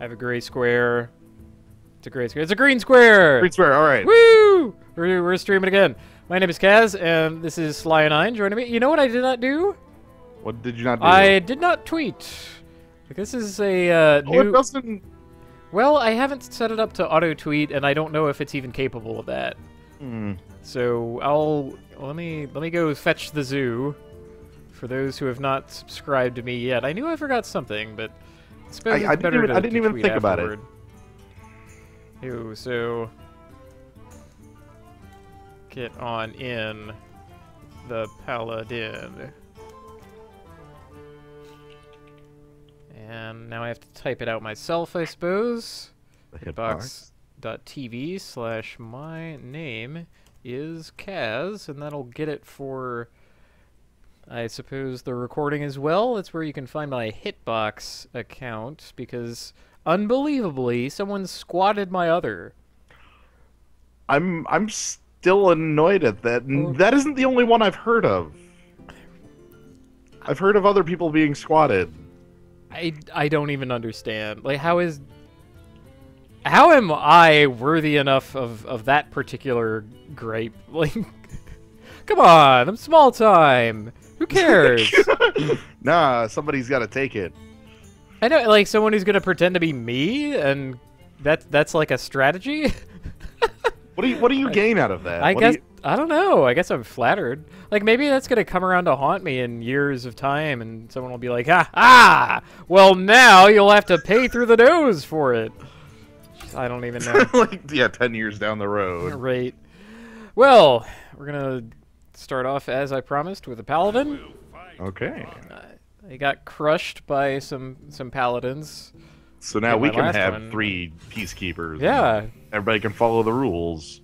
I have a gray square. It's a gray square. It's a green square! Green square, alright. Woo! We're streaming again. My name is Kaz, and this is Slio9 joining me. You know what I did not do? What did you not do? I did not tweet. This is a new... it doesn't... Well, I haven't set it up to auto-tweet, and I don't know if it's even capable of that. So let me go fetch the zoo. For those who have not subscribed to me yet, I knew I forgot something, but I suppose it's better to didn't even tweet think afterward. about it. Ew, so get on in the Paladin. And now I have to type it out myself, I suppose. Hitbox.tv/my name is Kaz, and that'll get it for, I suppose, the recording as well. That's where you can find my Hitbox account, because unbelievably, someone squatted my other. I'm still annoyed at that. That isn't the only one I've heard of. I've heard of other people being squatted. I don't even understand. Like, how am I worthy enough of that particular gripe? Like, come on, I'm small time. Who cares? Nah, somebody's got to take it. I know, like, someone who's gonna pretend to be me, and that's like a strategy. What do you gain out of that? I guess I don't know. I guess I'm flattered. Like, maybe that's gonna come around to haunt me in years of time, and someone will be like, well, now you'll have to pay through the nose for it. I don't even know. Like, yeah, 10 years down the road. Right. Well, we're gonna start off as I promised with a paladin. Okay. I got crushed by some paladins. So now we can have one. 3 peacekeepers. Yeah. Everybody can follow the rules.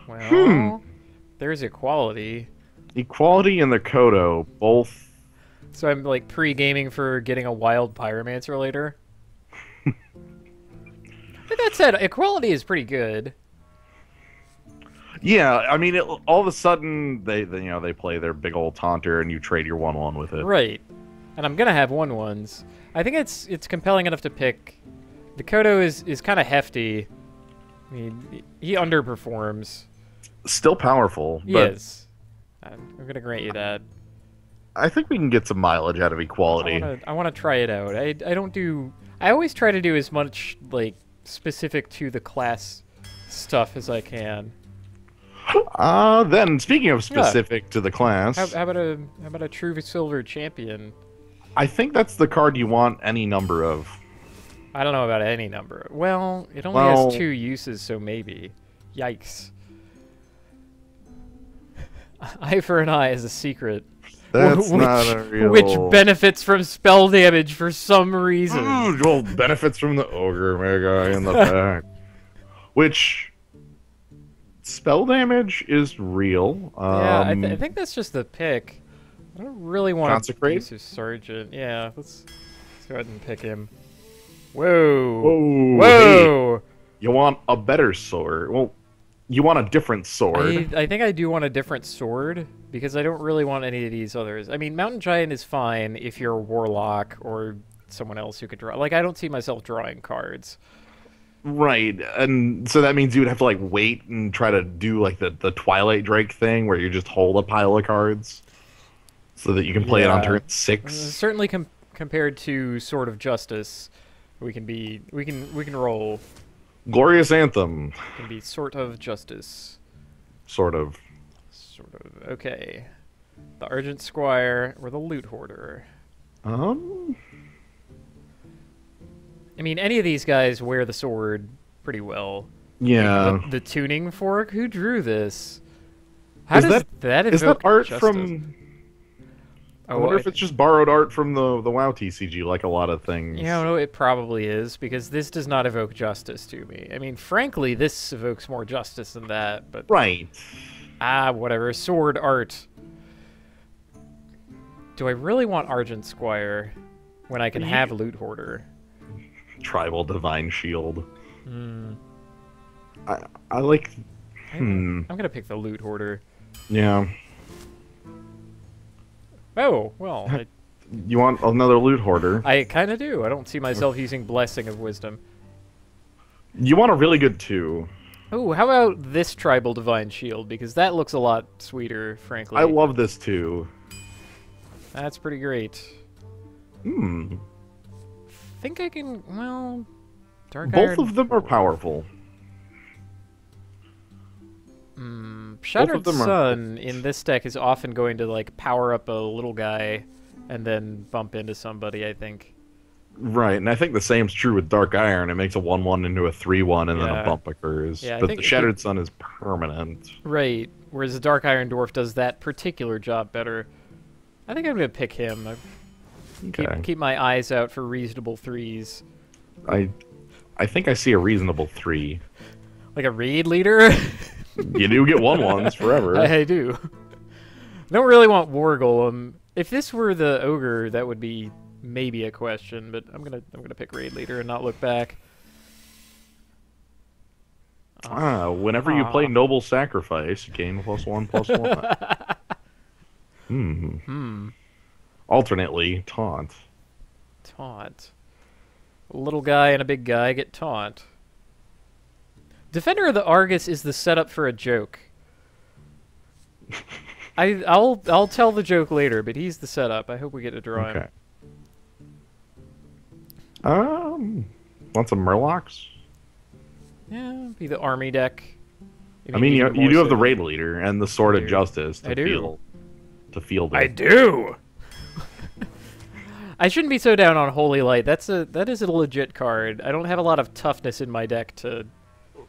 Well, there's equality. Equality and the Kodo, both... So I'm, like, pre-gaming for getting a wild pyromancer later. But that said, equality is pretty good. Yeah, I mean, all of a sudden, they play their big old taunter, and you trade your 1/1 with it. Right. And I'm gonna have 1/1s. I think it's compelling enough to pick. The Kodo is kind of hefty. I mean, he underperforms. Still powerful. Yes. I'm gonna grant you that. I think we can get some mileage out of equality. I want to try it out. I don't do... I always try to do as much, like, specific to the class stuff as I can. Then, speaking of specific to the class... How about a true silver champion? I think that's the card you want any number of. I don't know about any number. Well, it only has 2 uses, so maybe. Yikes. Eye for an eye is a secret. That's not a real... Which benefits from spell damage for some reason. Well, benefits from the Ogre Mega in the back. Which... spell damage is real. Yeah, I think that's just the pick. I don't really want Consecrate? to use Sergeant. Yeah, let's go ahead and pick him. Whoa. Whoa. Whoa. Hey, you want a better sword. Well, you want a different sword. I think I do want a different sword, because I don't really want any of these others. I mean, Mountain Giant is fine if you're a Warlock or someone else who could draw. Like, I don't see myself drawing cards. Right, and so that means you would have to, like, wait and try to do, like, the Twilight Drake thing, where you just hold a pile of cards, so that you can play it on turn 6. Certainly compared to Sword of Justice, we can roll. Glorious Anthem. Can be Sort of Justice. Sort of. Sort of. Okay. The Argent Squire or the Loot Hoarder. I mean, any of these guys wear the sword pretty well. Yeah. The tuning fork? Who drew this? How does that evoke Is that art justice? from... I wonder if it's just borrowed art from the WoW TCG, like a lot of things. Yeah, no, it probably is, because this does not evoke justice to me. I mean, frankly, this evokes more justice than that, but... Right. Whatever. Sword art. Do I really want Argent Squire when I can have Loot Hoarder? Tribal Divine Shield. I like... I'm gonna pick the Loot Hoarder. Yeah. Oh, well, You want another loot hoarder? I kind of do. I don't see myself using Blessing of Wisdom. You want a really good 2. Oh, how about this Tribal Divine Shield? Because that looks a lot sweeter, frankly. I love this too. That's pretty great. Think I can, well... Dark Both Iron... of them are powerful. Shattered Sun in this deck is often going to, like, power up a little guy and then bump into somebody, I think. Right, and I think the same's true with Dark Iron. It makes a 1/1 into a 3/1, and then a bump occurs. Yeah, but the Shattered Sun is permanent. Right, whereas the Dark Iron Dwarf does that particular job better. I think I'm going to pick him. Keep my eyes out for reasonable 3s. I think I see a reasonable 3. Like a raid leader? You do get 1/1s forever. I do. I don't really want War Golem. If this were the Ogre, that would be maybe a question, but I'm gonna pick raid leader and not look back. Whenever you play Noble Sacrifice, you gain +1/+1. Alternately, taunt. Taunt. A little guy and a big guy get taunt. Defender of the Argus is the setup for a joke. I'll tell the joke later, but he's the setup. I hope we get to draw him. Want some Murlocs? Yeah, be the army deck. I mean, you do have the raid leader and the Sword of Justice to field it. I do. I shouldn't be so down on Holy Light. That is a legit card. I don't have a lot of toughness in my deck to.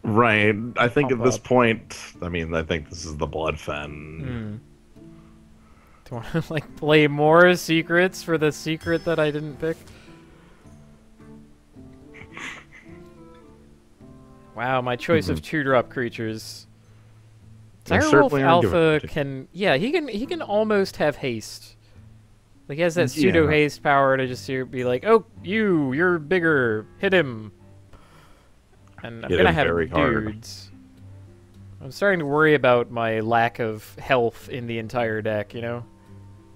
Right. I think at this point, I mean, I think this is the Bloodfen. Do you want to like play more secrets for the secret that I didn't pick? Wow, my choice of 2-drop creatures. Direwolf Alpha can, yeah, he can almost have haste. Like he has that pseudo haste power to just be like, oh, you're bigger, hit him. And I'm gonna have dudes. I'm starting to worry about my lack of health in the entire deck. You know.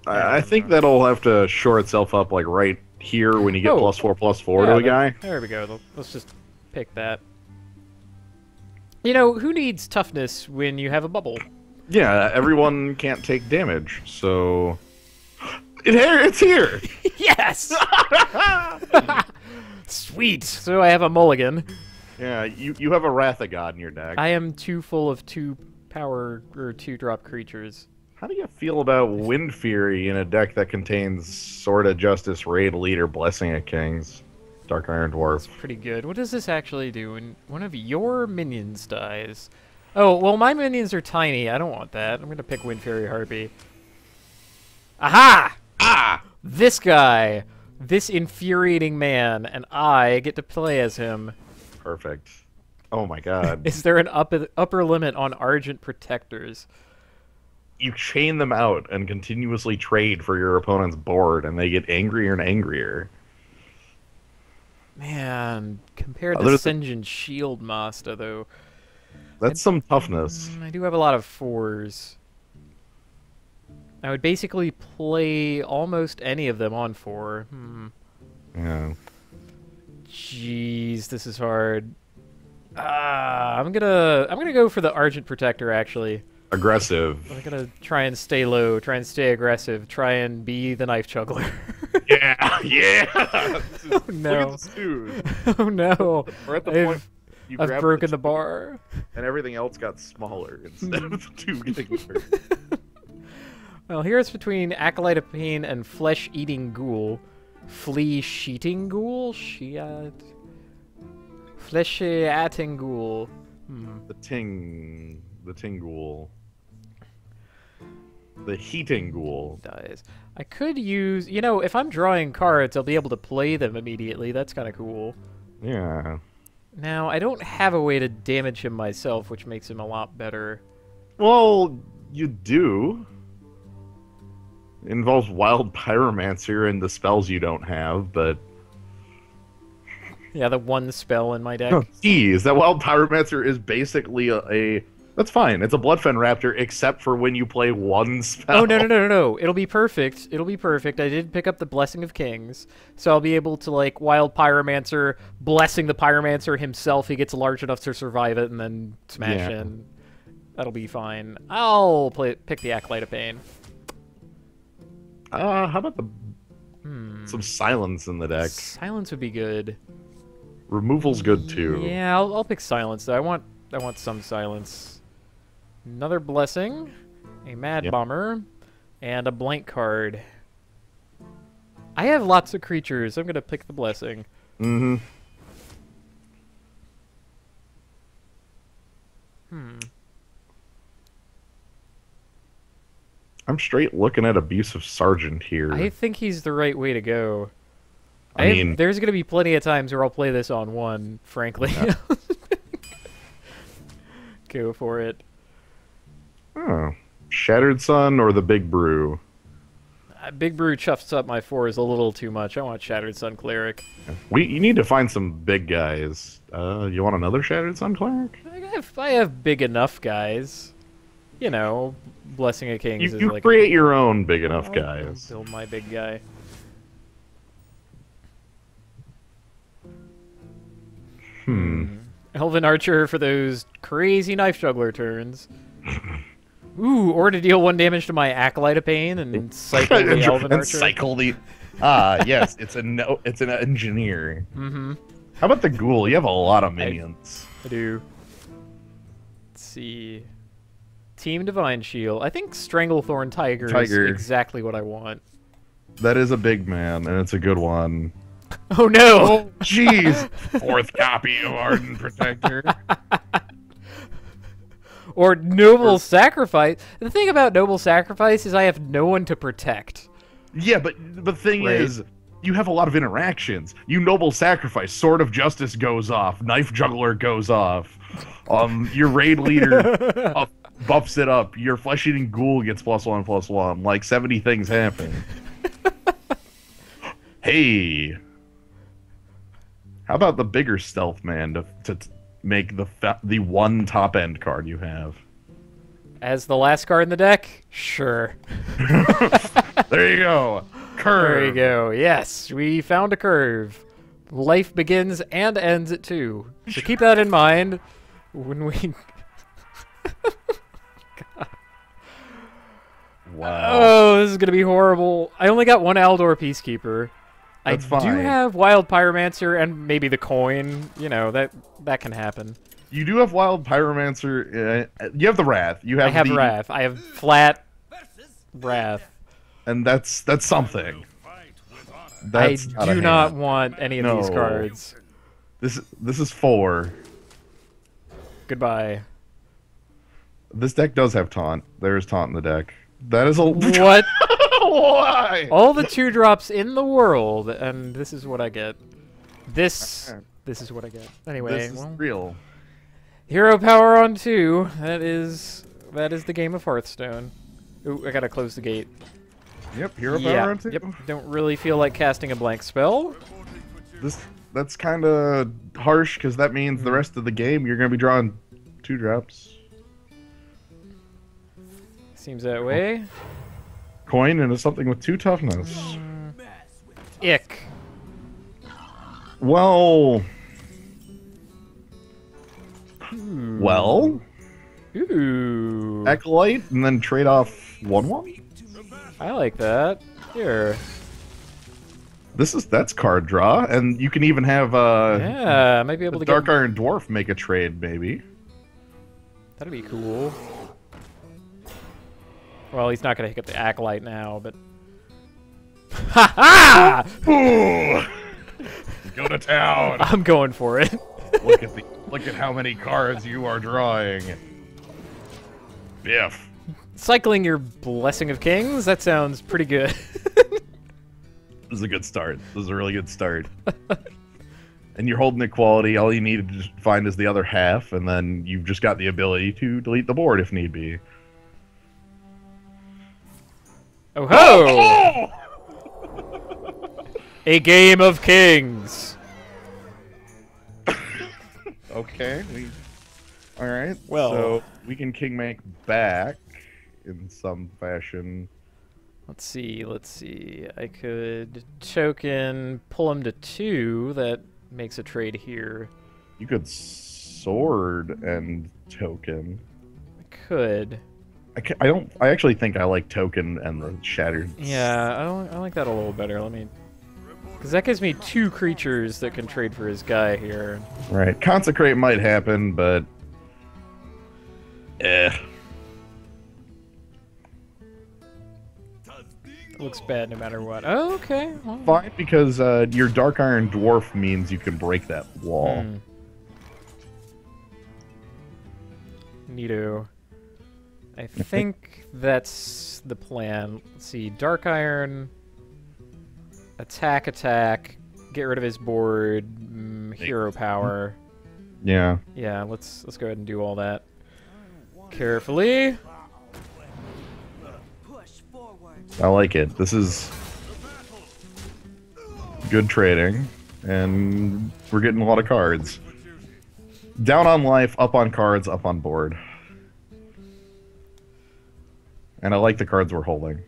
I think that'll have to shore itself up like right here when you get +4/+4 to a guy. There we go. Let's just pick that. You know, who needs toughness when you have a bubble? Yeah, everyone can't take damage, so it's here. Yes. Sweet. So I have a mulligan. Yeah, you have a Wrath of God in your deck. I am too full of 2-power or 2-drop creatures. How do you feel about Wind Fury in a deck that contains Sword of Justice, Raid Leader, Blessing of Kings, Dark Iron Dwarf? That's pretty good. What does this actually do when one of your minions dies? Oh, well, my minions are tiny. I don't want that. I'm going to pick Wind Fury Harpy. Aha! This guy, this infuriating man, and I get to play as him. Perfect. Oh my god. Is there an upper limit on Argent Protectors? You chain them out and continuously trade for your opponent's board, and they get angrier and angrier. Man, compared to Sinjin Shield Master, though. That's some toughness. I do have a lot of 4s. I would basically play almost any of them on 4. Yeah. Jeez, this is hard. I'm gonna go for the Argent Protector, actually. Aggressive. I'm gonna try and stay low, try and stay aggressive, try and be the Knife Juggler. Yeah. Oh no. Look at the stews. Oh no. We're at the point I've broken the bar. And everything else got smaller instead of the 2 getting bigger. Well, here it's between Acolyte of Pain and Flesh-Eating Ghoul. Flea-Sheeting Ghoul? Flesh-Eating Ghoul. The Tingool. The Heating Ghoul. Dies. I could use... You know, if I'm drawing cards, I'll be able to play them immediately. That's kind of cool. Yeah. Now, I don't have a way to damage him myself, which makes him a lot better. Well, you do. It involves Wild Pyromancer and the spells you don't have, but... Yeah, the one spell in my deck. Oh, geez, that Wild Pyromancer is basically a That's fine. It's a Bloodfen Raptor, except for when you play one spell. Oh, no. It'll be perfect. It'll be perfect. I did pick up the Blessing of Kings, so I'll be able to, like, Wild Pyromancer, blessing the Pyromancer himself. He gets large enough to survive it and then smash in. That'll be fine. I'll pick the Acolyte of Pain. How about some Silence in the deck? Silence would be good. Removal's good, too. Yeah, I'll pick Silence, though. I want some Silence. Another Blessing, a Mad Bomber, and a blank card. I have lots of creatures. I'm going to pick the Blessing. Mm-hmm. I'm straight looking at Abusive Sergeant here. I think he's the right way to go. I mean, there's going to be plenty of times where I'll play this on one, frankly. Yeah. Go for it. Oh. Shattered Sun or the Big Brew? Big Brew chuffs up my 4s a little too much. I want Shattered Sun Cleric. You need to find some big guys. You want another Shattered Sun Cleric? I have big enough guys. You know, Blessing of Kings is you like... create your own big enough guys. I'll build my big guy. Elven Archer for those crazy Knife Juggler turns. Ooh, or to deal 1 damage to my Acolyte of Pain and cycle the Elven Archer. Cycle the... yes, it's an engineer. Mm-hmm. How about the Ghoul? You have a lot of minions. I do. Let's see. Team Divine Shield. I think Stranglethorn Tiger is exactly what I want. That is a big man, and it's a good one. Oh no! Oh, jeez! 4th copy of Arden Protector. Or Noble Sacrifice. The thing about Noble Sacrifice is I have no one to protect. Yeah, but the thing is, you have a lot of interactions. You Noble Sacrifice, Sword of Justice goes off, Knife Juggler goes off, your raid leader buffs it up, your Flesh-Eating Ghoul gets +1/+1, like 70 things happen. Hey! How about the bigger Stealth Man to make the one top-end card you have? As the last card in the deck? Sure. There you go. Curve. There you go. Yes, we found a curve. Life begins and ends at 2. So keep that in mind when we... Wow. Oh, this is going to be horrible. I only got 1 Aldor Peacekeeper. That's I fine. do have Wild Pyromancer and maybe the coin. You know, that can happen. You do have Wild Pyromancer. You have the Wrath. I have Wrath. I have flat Wrath. And that's something. I do not want any of these cards. This is 4. Goodbye. This deck does have Taunt. There is Taunt in the deck. That is a... What? Why? All the 2-drops in the world, and this is what I get. This is what I get. Anyway, this is real. Hero power on 2. That is the game of Hearthstone. Ooh, I gotta close the gate. Yep, hero power on 2. Yep. Don't really feel like casting a blank spell. That's kind of harsh because that means the rest of the game you're gonna be drawing 2-drops. Seems that way. Coin into something with 2 toughness. Ick. Well. Well. Ooh. Acolyte and then trade off 1/1. I like that. Here. That's card draw, and you can even have yeah, I might be able to Dark Iron Dwarf make a trade, maybe. That'd be cool. Well, he's not gonna hit the Acolyte now, but ha ha! Go to town. I'm going for it. Look at how many cards you are drawing. Biff. Cycling your Blessing of Kings? That sounds pretty good. This is a good start. This is a really good start. And you're holding equality. All you need to find is the other half, and then you've just got the ability to delete the board if need be. Oh ho! A game of kings. Okay. All right. Well, so we can king make back in some fashion. let's see. I could token, pull him to 2. That makes a trade here. You could sword and token. I could. I don't. I actually think I like token and the shattered. Yeah, I like that a little better. Let me, because that gives me 2 creatures that can trade for his guy here. Right. Consecrate might happen, but It looks bad no matter what. Oh, okay. Well, fine, because your Dark Iron Dwarf means you can break that wall. Neato. I think that's the plan. Let's see. Dark Iron. Attack. Get rid of his board. Hero power. Yeah. Yeah, let's go ahead and do all that. Carefully. I like it. This is good trading, and we're getting a lot of cards. Down on life, up on cards, up on board. And I like the cards we're holding.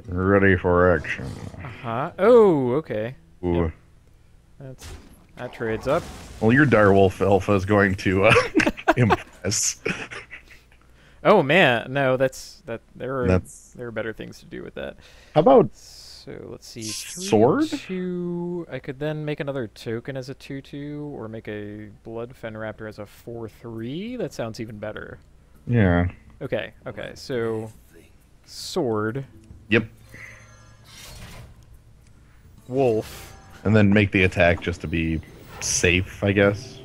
Ready for action. Uh-huh. Oh, okay. Ooh. Yep. That trades up. Well, your Direwolf Alpha is going to impress. Oh man, no, there are better things to do with that. How about so let's see. sword? 2. I could then make another token as a 2/2, or make a Blood Fen Raptor as a 4/3. That sounds even better. Yeah. Okay, so sword. Yep. Wolf. And then make the attack just to be safe, I guess.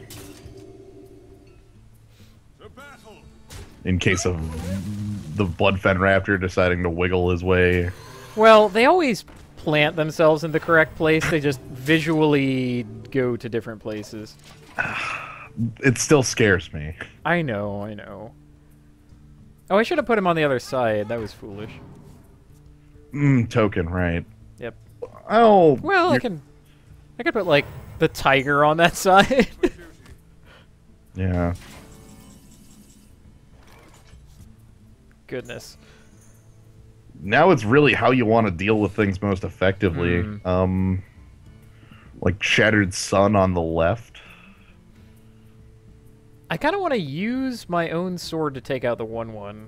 In case of the Blood Fen Raptor deciding to wiggle his way. Well, they always plant themselves in the correct place. They just visually go to different places. It still scares me. I know. Oh, I should have put him on the other side. That was foolish. Token, right. Yep. Oh. Well, I could put, like, the tiger on that side. Yeah. Goodness. Now it's really how you want to deal with things most effectively. Like Shattered Sun on the left. I kind of want to use my own sword to take out the 1/1.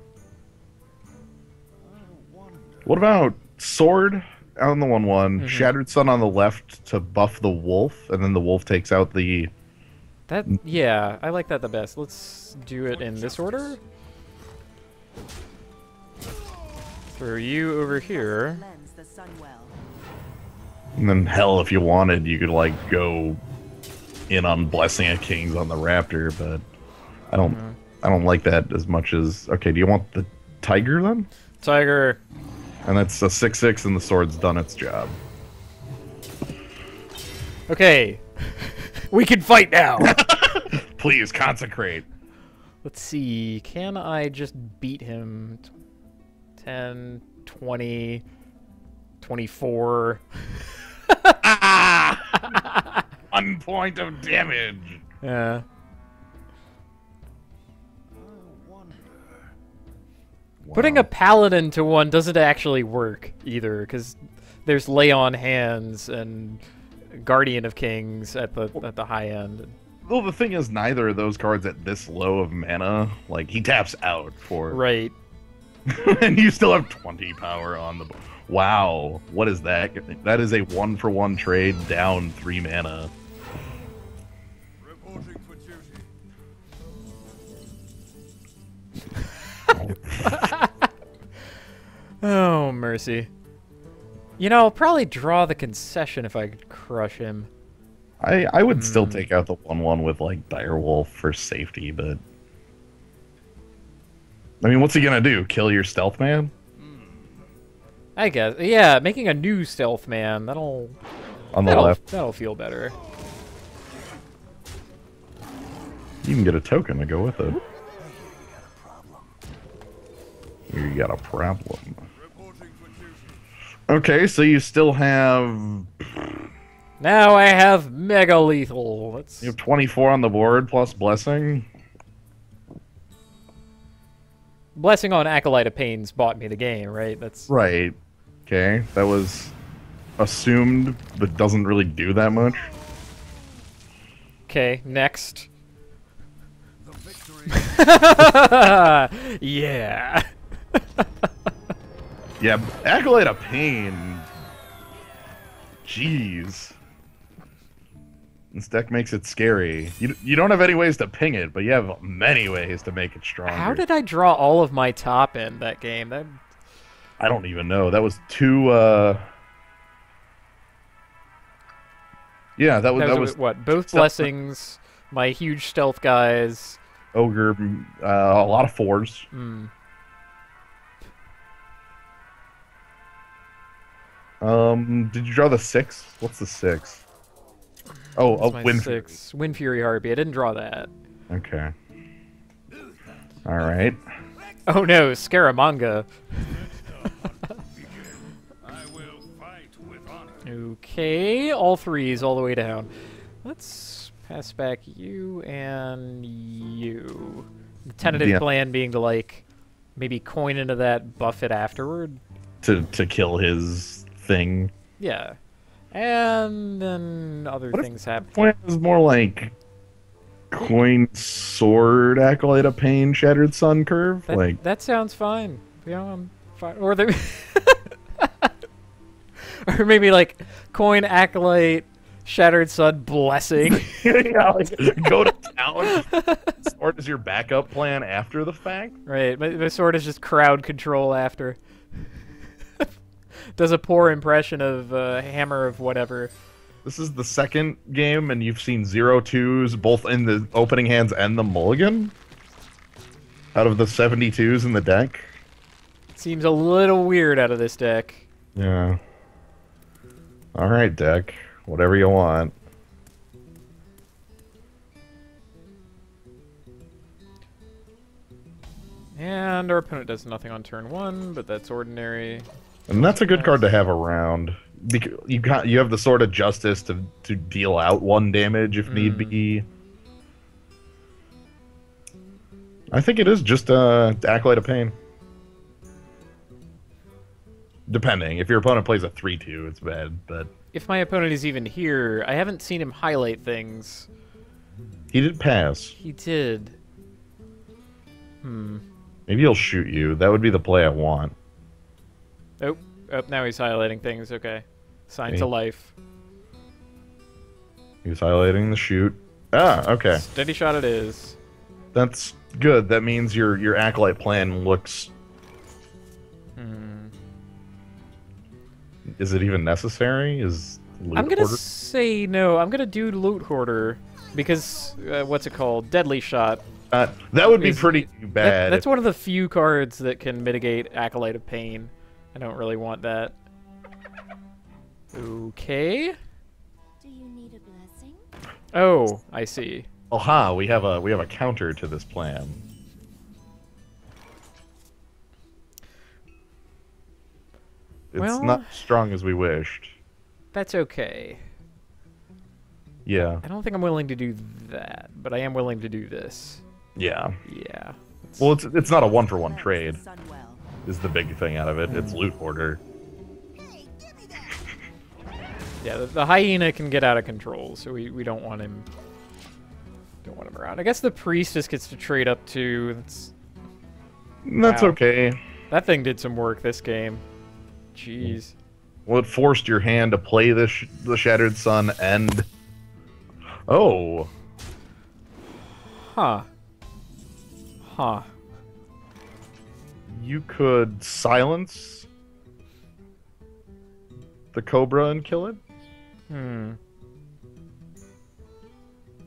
What about Sword on the 1/1, Shattered Sun on the left to buff the wolf, and then the wolf takes out the... Yeah, I like that the best. Let's do it in this order. Throw you over here. And then, hell, if you wanted, you could, like, go in on Blessing of Kings on the Raptor, but I don't like that as much as... Okay, do you want the Tiger, then? Tiger. And that's a 6/6, and the sword's done its job. Okay. We can fight now! Please, consecrate. Let's see. Can I just beat him? 10, 20, 24. 1 point of damage. Yeah. Putting a Paladin to 1 doesn't actually work either, because there's Lay on Hands and Guardian of Kings at the high end. Well, the thing is, neither of those cards at this low of mana, like, he taps out for... Right. And you still have 20 power on the... Wow, what is that? That is a 1-for-1 trade down 3 mana. Oh, mercy. You know, I'll probably draw the concession if I could crush him. I would still take out the 1/1 with, like, Direwolf for safety, but... I mean, what's he gonna do? Kill your Stealth Man? I guess. Yeah, making a new Stealth Man, that'll Left. That'll feel better. You can get a token to go with it. Here you got a problem. Okay, so you still have Now I have mega lethal. Let's... You have 24 on the board plus blessing. Blessing on Acolyte of Pains bought me the game, right? That's right. Okay, that was assumed, but doesn't really do that much. Okay. Next. Yeah. Yeah, Acolyte of Pain. Jeez. This deck makes it scary. You don't have any ways to ping it, but you have many ways to make it stronger. How did I draw all of my top in that game? That... I don't even know. That was two. Yeah, that was what? Both blessings. My huge stealth guys. Ogre. A lot of 4s. Hmm. Did you draw the 6? What's the 6? Oh, Wind Fury. Wind Fury Harpy. I didn't draw that. Okay. All right. Oh no, Scaramanga. Okay, all 3s all the way down. Let's pass back you and you. The tentative plan being to, like, maybe coin into that, buff it afterward. To kill his thing. Yeah. And then other things happen. The plan is more like coin sword, Acolyte of Pain, Shattered Sun curve. That sounds fine. Yeah, I'm fine. Or the or maybe like coin, Acolyte, Shattered Sun, Blessing. Yeah, like, go to town. Sword is your backup plan after the fact. Right. My sword is just crowd control after. Does a poor impression of Hammer of whatever. This is the second game, and you've seen 0-2s both in the opening hands and the mulligan? Out of the 72s in the deck? Seems a little weird out of this deck. Yeah. Alright, deck. Whatever you want. And our opponent does nothing on turn 1, but that's ordinary. And that's a good card to have around. Because you have the Sword of Justice to deal out 1 damage if need be. I think it is just Acolyte of Pain. Depending. If your opponent plays a 3-2, it's bad, but... If my opponent is even here, I haven't seen him highlight things. He did pass. He did. Maybe he'll shoot you. That would be the play I want. Oh, now he's highlighting things. Okay. Sign to life. He's highlighting the shoot. Ah, okay. Steady shot it is. That's good. That means your Acolyte plan looks... Is it even necessary? Is Loot I'm gonna Hoarder? say no. I'm gonna do Loot Hoarder because what's it called? Deadly Shot. That would be pretty bad. That's one of the few cards that can mitigate Acolyte of Pain. I don't really want that. Okay. Do you need a blessing? Oh, I see. Aha, we have a counter to this plan. It's not as strong as we wished. That's okay. Yeah. I don't think I'm willing to do that, but I am willing to do this. Yeah. Yeah. Well, it's not a 1-for-1 trade. Is the big thing out of it. It's Loot Hoarder. Yeah, the hyena can get out of control, so we don't want him. Don't want him around. I guess the priest just gets to trade up to. That's okay. That thing did some work this game. Jeez. Well, it forced your hand to play the Shattered Sun and... Oh. Huh. Huh. You could silence the Cobra and kill it? It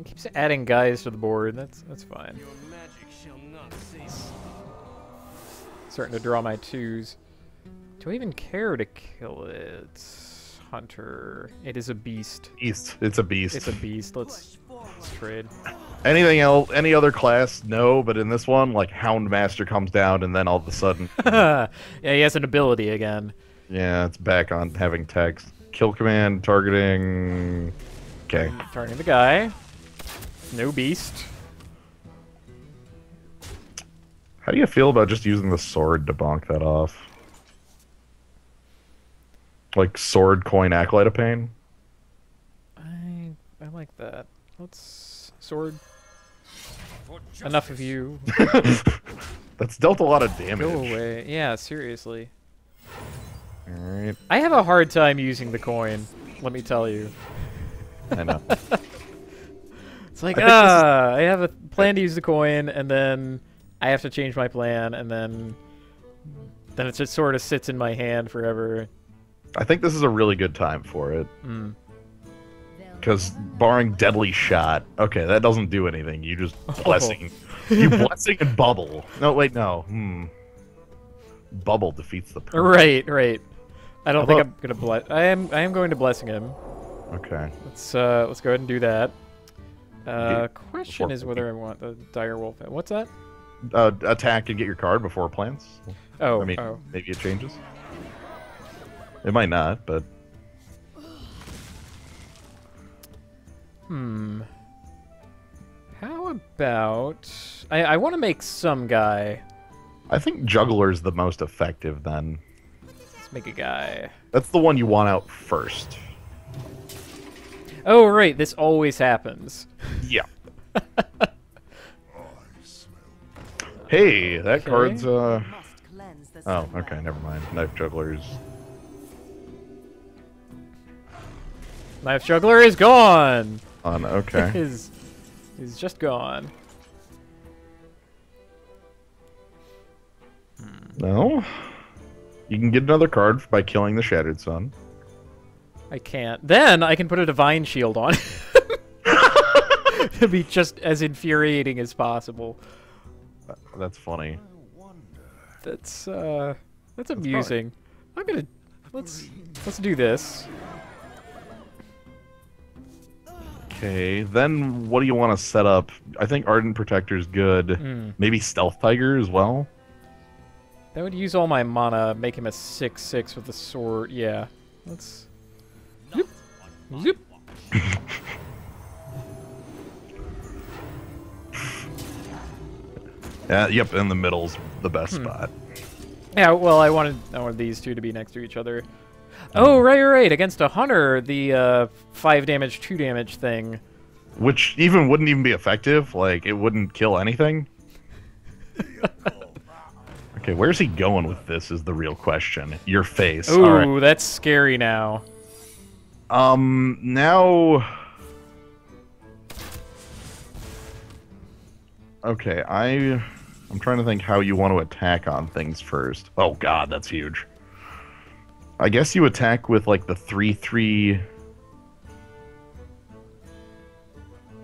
keeps adding guys to the board. That's fine. Your magic shall not cease. Starting to draw my 2s. Do I even care to kill it? Hunter. It is a beast. Beast. It's a beast. It's a beast. Let's trade. Anything else? Any other class? No, but in this one, like Houndmaster comes down, and then all of a sudden, Yeah, he has an ability again. yeah, it's back on having text. Kill command, targeting... Okay. Targeting the guy. No beast. How do you feel about just using the sword to bonk that off? Like sword, coin, acolyte of pain? I like that. Let's... Sword. Enough of you. That's dealt a lot of damage. Go away. Yeah, seriously. Alright. I have a hard time using the coin, let me tell you. I know. It's like, I I have a plan to use the coin, and then I have to change my plan, and then it just sort of sits in my hand forever. I think this is a really good time for it. Mm. Because barring deadly shot, okay, that doesn't do anything. You just blessing. You blessing and bubble. No, wait, no. Bubble defeats the purpose. Right. I don't think I'm gonna bless. I am going to blessing him. Okay. Let's go ahead and do that. Question before is whether I want the dire wolf. What's that? Attack and get your card before plants. Oh, I mean, maybe it changes. It might not, but... How about... I want to make some guy. I think Juggler's the most effective, then. Let's make a guy. That's the one you want out first. Oh, right. This always happens. Yeah. Hey, that card's, Oh, okay, never mind. Knife Juggler's... Knife Juggler is gone! okay. He's just gone. No. You can get another card by killing the Shattered Sun. I can't. Then I can put a Divine Shield on. To be just as infuriating as possible. That's funny. That's amusing. I'm gonna let's do this. Okay, then what do you want to set up? I think Ardent Protector's good. Maybe Stealth Tiger as well. That would use all my mana, make him a 6/6 with the sword. Yeah. Let's Zoop. Zoop. Yep, in the middle's the best spot. Yeah, well, I wanted these two to be next to each other. Oh, right. Against a hunter, the 5 damage, 2 damage thing. Which wouldn't even be effective. Like, it wouldn't kill anything. Okay, where's he going with this is the real question. Your face. Ooh, all right. That's scary now. Now... Okay, I'm trying to think how you want to attack on things first. Oh god, that's huge. I guess you attack with like the 3/3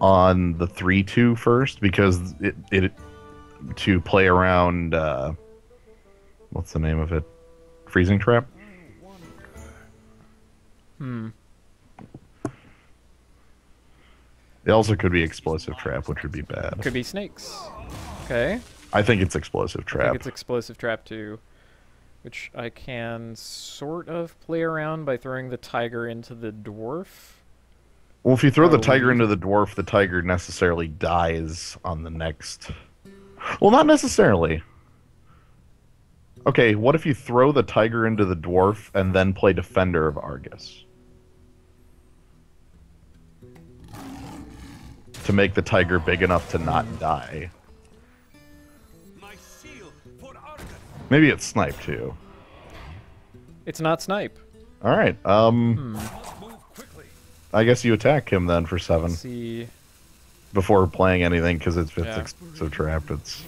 on the 3/2 first because it to play around what's the name of it? Freezing Trap? It also could be Explosive Trap, which would be bad. Could be snakes. Okay. I think it's Explosive I Trap. think it's Explosive Trap too. Which I can sort of play around by throwing the tiger into the dwarf. Well, if you throw the tiger into the tiger necessarily dies on the next... Well, not necessarily. Okay, what if you throw the tiger into the dwarf and then play Defender of Argus? To make the tiger big enough to not die. Maybe it's snipe too. It's not snipe. Alright, I guess you attack him then for 7. Let's see. Before playing anything, because it's Explosive Trap. It's...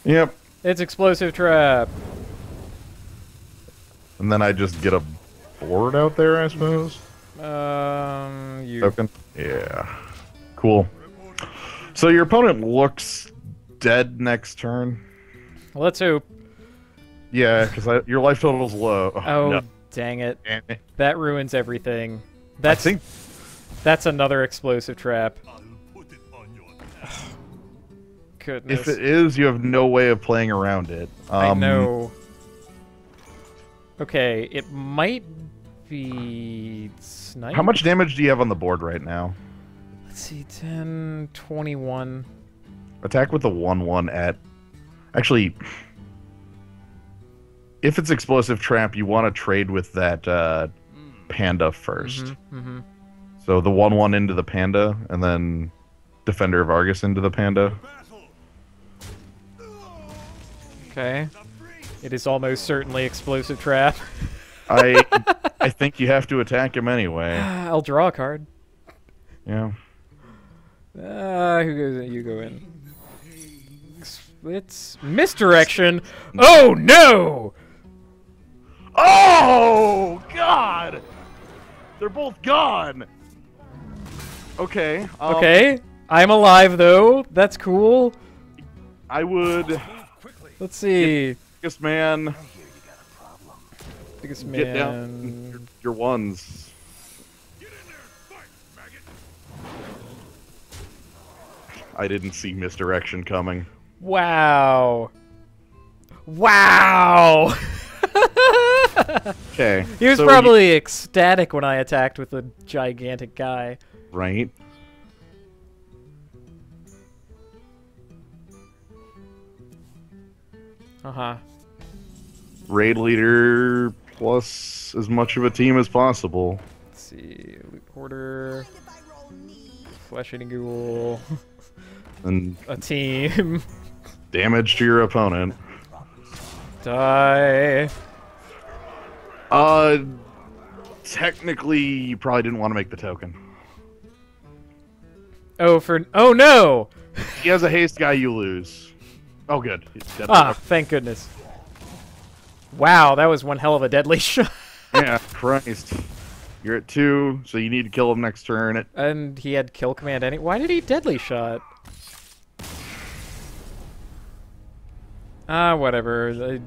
Yep. It's Explosive Trap. And then I just get a board out there, I suppose? You... Token? Yeah. Cool. So your opponent looks dead next turn? Let's hope. Yeah, because your life total's low. Oh, no. Dang it. Damn it. That ruins everything. That's another Explosive Trap. Goodness. If it is, you have no way of playing around it. I know. Okay, it might be snipe. How much damage do you have on the board right now? Let's see, 10, 21. Attack with the 1/1 at... Actually, if it's explosive trap, you want to trade with that panda first. Mm-hmm. So the 1/1 into the panda, and then Defender of Argus into the panda. Okay. It is almost certainly explosive trap. I think you have to attack him anyway. I'll draw a card. Yeah. Who goes in? You go in. It's misdirection. Oh no! Oh God! They're both gone. Okay. Okay. I'm alive though. That's cool. I would. Let's see. Biggest man. Biggest Get man. down your ones. I didn't see misdirection coming. Wow. Wow. Okay. He was so probably ecstatic when I attacked with a gigantic guy. right. Uh-huh. Raid leader plus as much of a team as possible. Let's see. Loot hoarder. Flesh eating ghoul. And A team. damage to your opponent. Die. Technically, you probably didn't want to make the token. Oh no! He has a haste guy, you lose. Oh, good. Ah, thank goodness. Wow, that was one hell of a deadly shot. Yeah, Christ. You're at 2, so you need to kill him next turn. And he had kill command Why did he deadly shot? Whatever.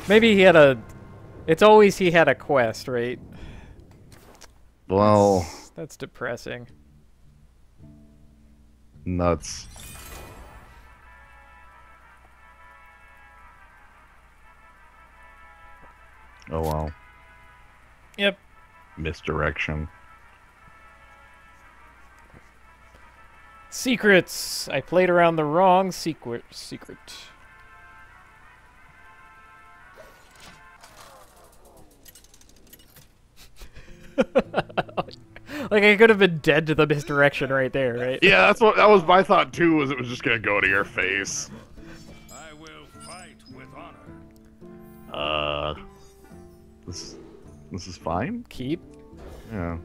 Maybe he had a... It's always he had a quest, right? Well, That's depressing. nuts. Oh, well. Yep. Misdirection. Secrets! I played around the wrong secret. Like, I could have been dead to the misdirection right there, right? Yeah, that was my thought too, was it was just gonna go to your face. I will fight with honor. This is fine? Keep. Yeah.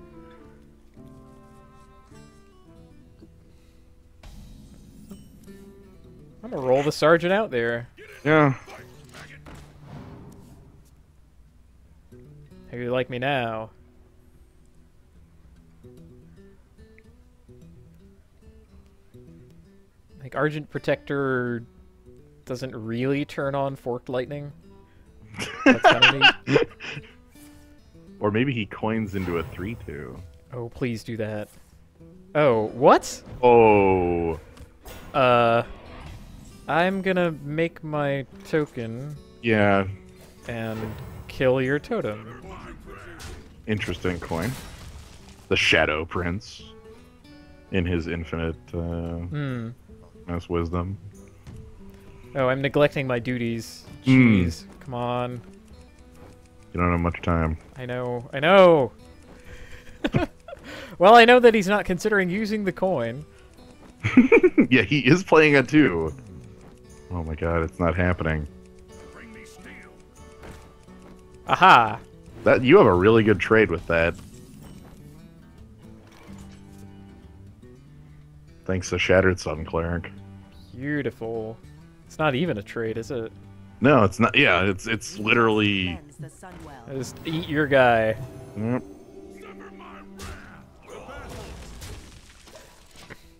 I'm gonna roll the sergeant out there. Yeah. How you like me now? Like, Argent Protector doesn't really turn on Forked Lightning. That's kind of neat. Or maybe he coins into a 3/2. Oh, please do that. Oh, what? Oh. I'm gonna make my token Yeah. and kill your totem. Interesting coin. The Shadow Prince. In his infinite wisdom. Oh, I'm neglecting my duties. Hmm. Jeez, come on. You don't have much time. I know. Well, I know that he's not considering using the coin. Yeah, he is playing a 2. Oh my god, it's not happening. Bring me steel. Aha! That you have a really good trade with that. Thanks to Shattered Sun Cleric. Beautiful. It's not even a trade, is it? No, it's not. Yeah, it's literally. Ends the sun well. Just eat your guy. Yep.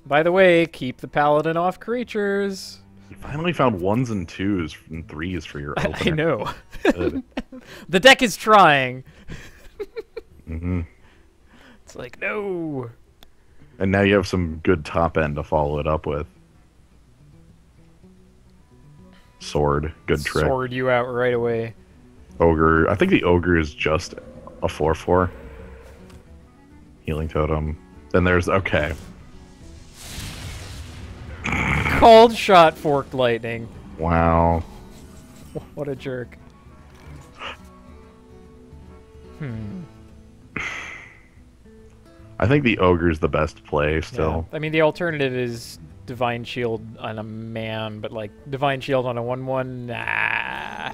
By the way, keep the paladin off creatures. You finally found 1s and 2s and 3s for your opener. I know. Good. The deck is trying. Mm-hmm. It's like, no. And now you have some good top end to follow it up with. Sword, good trick. Sword you out right away. Ogre. I think the ogre is just A 4/4. Healing totem. Then there's okay. Cold shot forked lightning. Wow. What a jerk. I think the ogre's the best play still. Yeah. I mean, the alternative is Divine Shield on a man, but like Divine Shield on a 1/1, nah.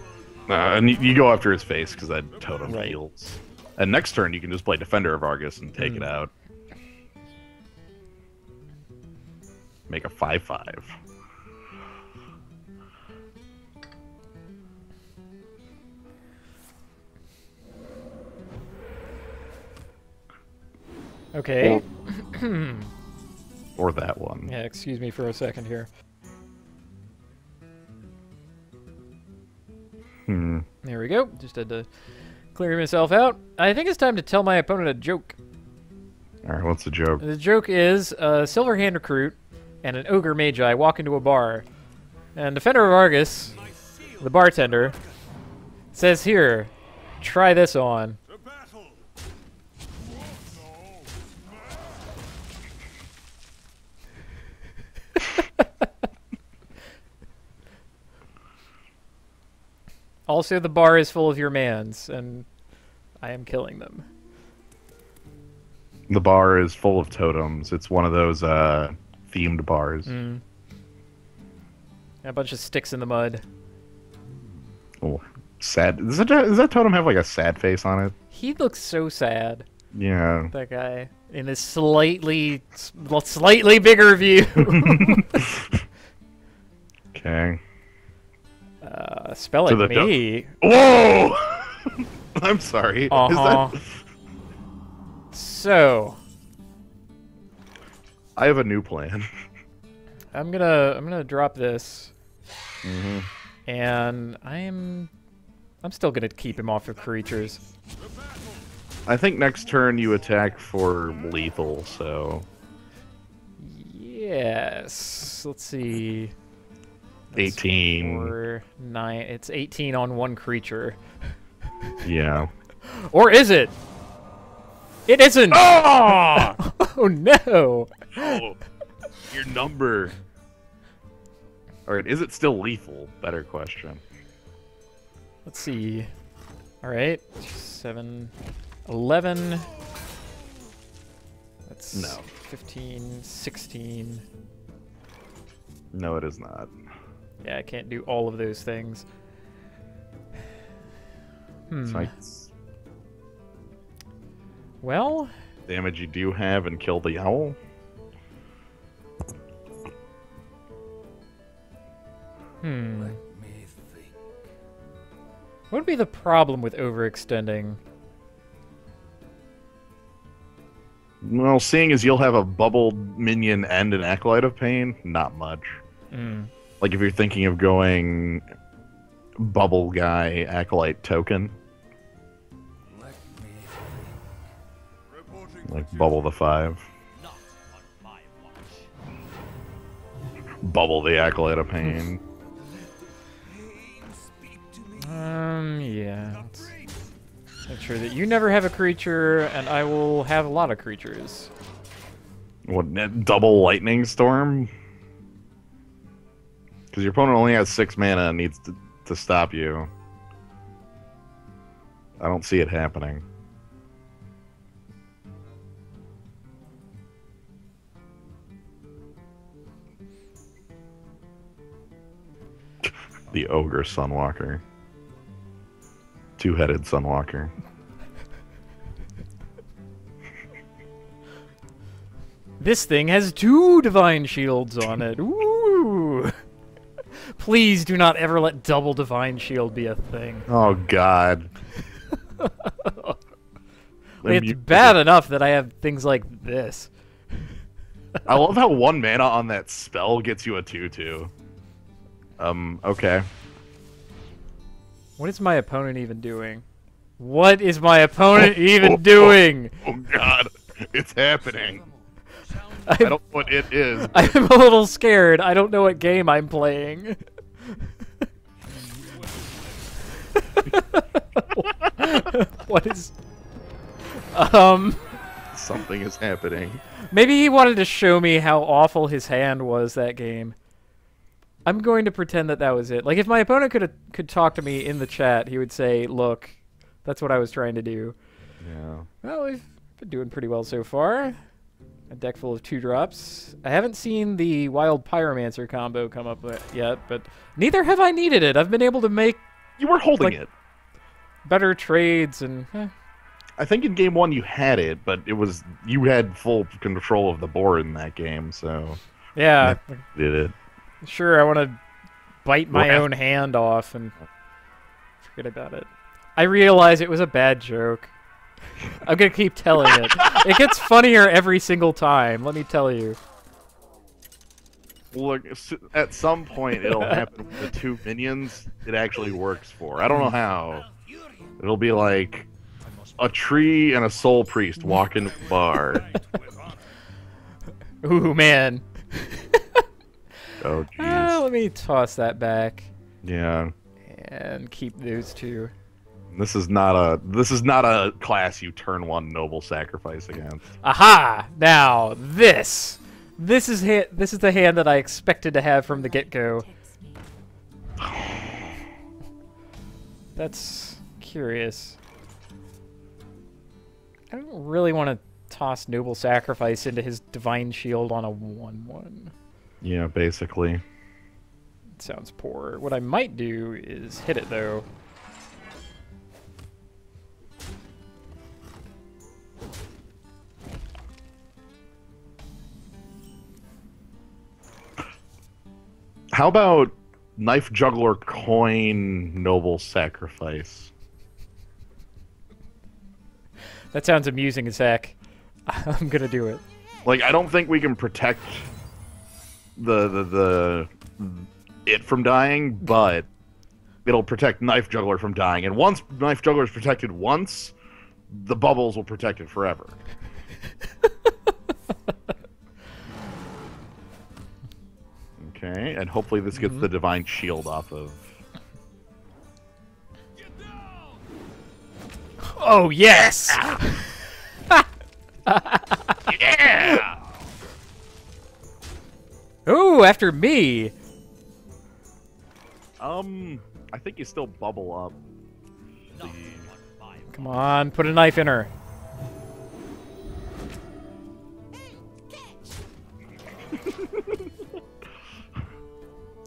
And you go after his face because that totem Right. heals. And next turn you can just play Defender of Argus and take it out. Make a 5/5. Okay. Or that one. Yeah, excuse me for a second here. There we go. Just had to clear myself out. I think it's time to tell my opponent a joke. Alright, what's the joke? The joke is a Silver Hand Recruit and an Ogre Magi walk into a bar. And Defender of Argus, the bartender, says, "Here, try this on." To battle. Also, the bar is full of your mans, and I am killing them. The bar is full of totems. It's one of those themed bars. A bunch of sticks in the mud. Oh, sad. Does that totem have like a sad face on it? He looks so sad. Yeah. That guy in this slightly bigger view. Okay. Spell So it the me. Whoa! I'm sorry. Is that... So I have a new plan. I'm gonna drop this, and I'm still gonna keep him off of creatures. I think next turn you attack for lethal, so... Yes. Let's see. 18. 4, 9. It's 18 on one creature. Yeah. Or is it? It isn't! Oh! Oh no! Oh, your number. Alright, is it still lethal? Better question. Let's see. Alright. 7, 11. That's No. 15, 16. No, it is not. Yeah, I can't do all of those things. It's like Well, damage you do have and kill the owl. what would be the problem with overextending? Well, seeing as you'll have a bubbled minion and an Acolyte of Pain, not much. Like if you're thinking of going bubble guy, Acolyte token. Like bubble the 5. Bubble the Acolyte of Pain. Yeah. Let's make sure that you never have a creature, and I will have a lot of creatures. What, double Lightning Storm? Because your opponent only has 6 mana and needs to stop you. I don't see it happening. The Ogre Sunwalker. Two-headed Sunwalker. This thing has 2 Divine Shields on it. Ooh! Please do not ever let double Divine Shield be a thing. Oh, God. It's bad enough that I have things like this. I love how 1 mana on that spell gets you a 2/2. Okay. What is my opponent even doing? What is my opponent even doing? Oh, God. It's happening. I don't know what it is. I'm a little scared. I don't know what game I'm playing. What is... Something is happening. Maybe he wanted to show me how awful his hand was that game. I'm going to pretend that that was it. Like, if my opponent could talk to me in the chat, he would say, look, that's what I was trying to do. Yeah. Well, we've been doing pretty well so far. A deck full of 2-drops. I haven't seen the Wild Pyromancer combo come up yet, but neither have I needed it. I've been able to make You were holding like, it. better trades and... I think in game 1 you had it, but you had full control of the board in that game, so yeah. did it. Sure, I want to bite my Well, own hand off and forget about it. I realize it was a bad joke. I'm going to keep telling it. It gets funnier every single time, let me tell you. Look, at some point it'll happen with the 2 minions it actually works for. I don't know how. It'll be like a tree and a soul priest walk in the bar. Ooh, man. Oh, jeez. Let me toss that back Yeah. and keep those 2. This is not a class you turn 1 noble sacrifice against. Aha! Now, this is the hand that I expected to have from the get-go. That's curious. I don't really want to toss Noble Sacrifice into his Divine Shield on a 1/1. Yeah, basically. It sounds poor. What I might do is hit it, though. How about Knife Juggler Coin Noble Sacrifice? That sounds amusing as heck. I'm gonna do it. Like, I don't think we can protect it from dying, but it'll protect Knife Juggler from dying. And once Knife Juggler is protected once, the bubbles will protect it forever. Okay, and hopefully this gets the Divine Shield off of... Oh, yes! Yeah! Ooh, after me! I think you still bubble up. Come on, put a knife in her.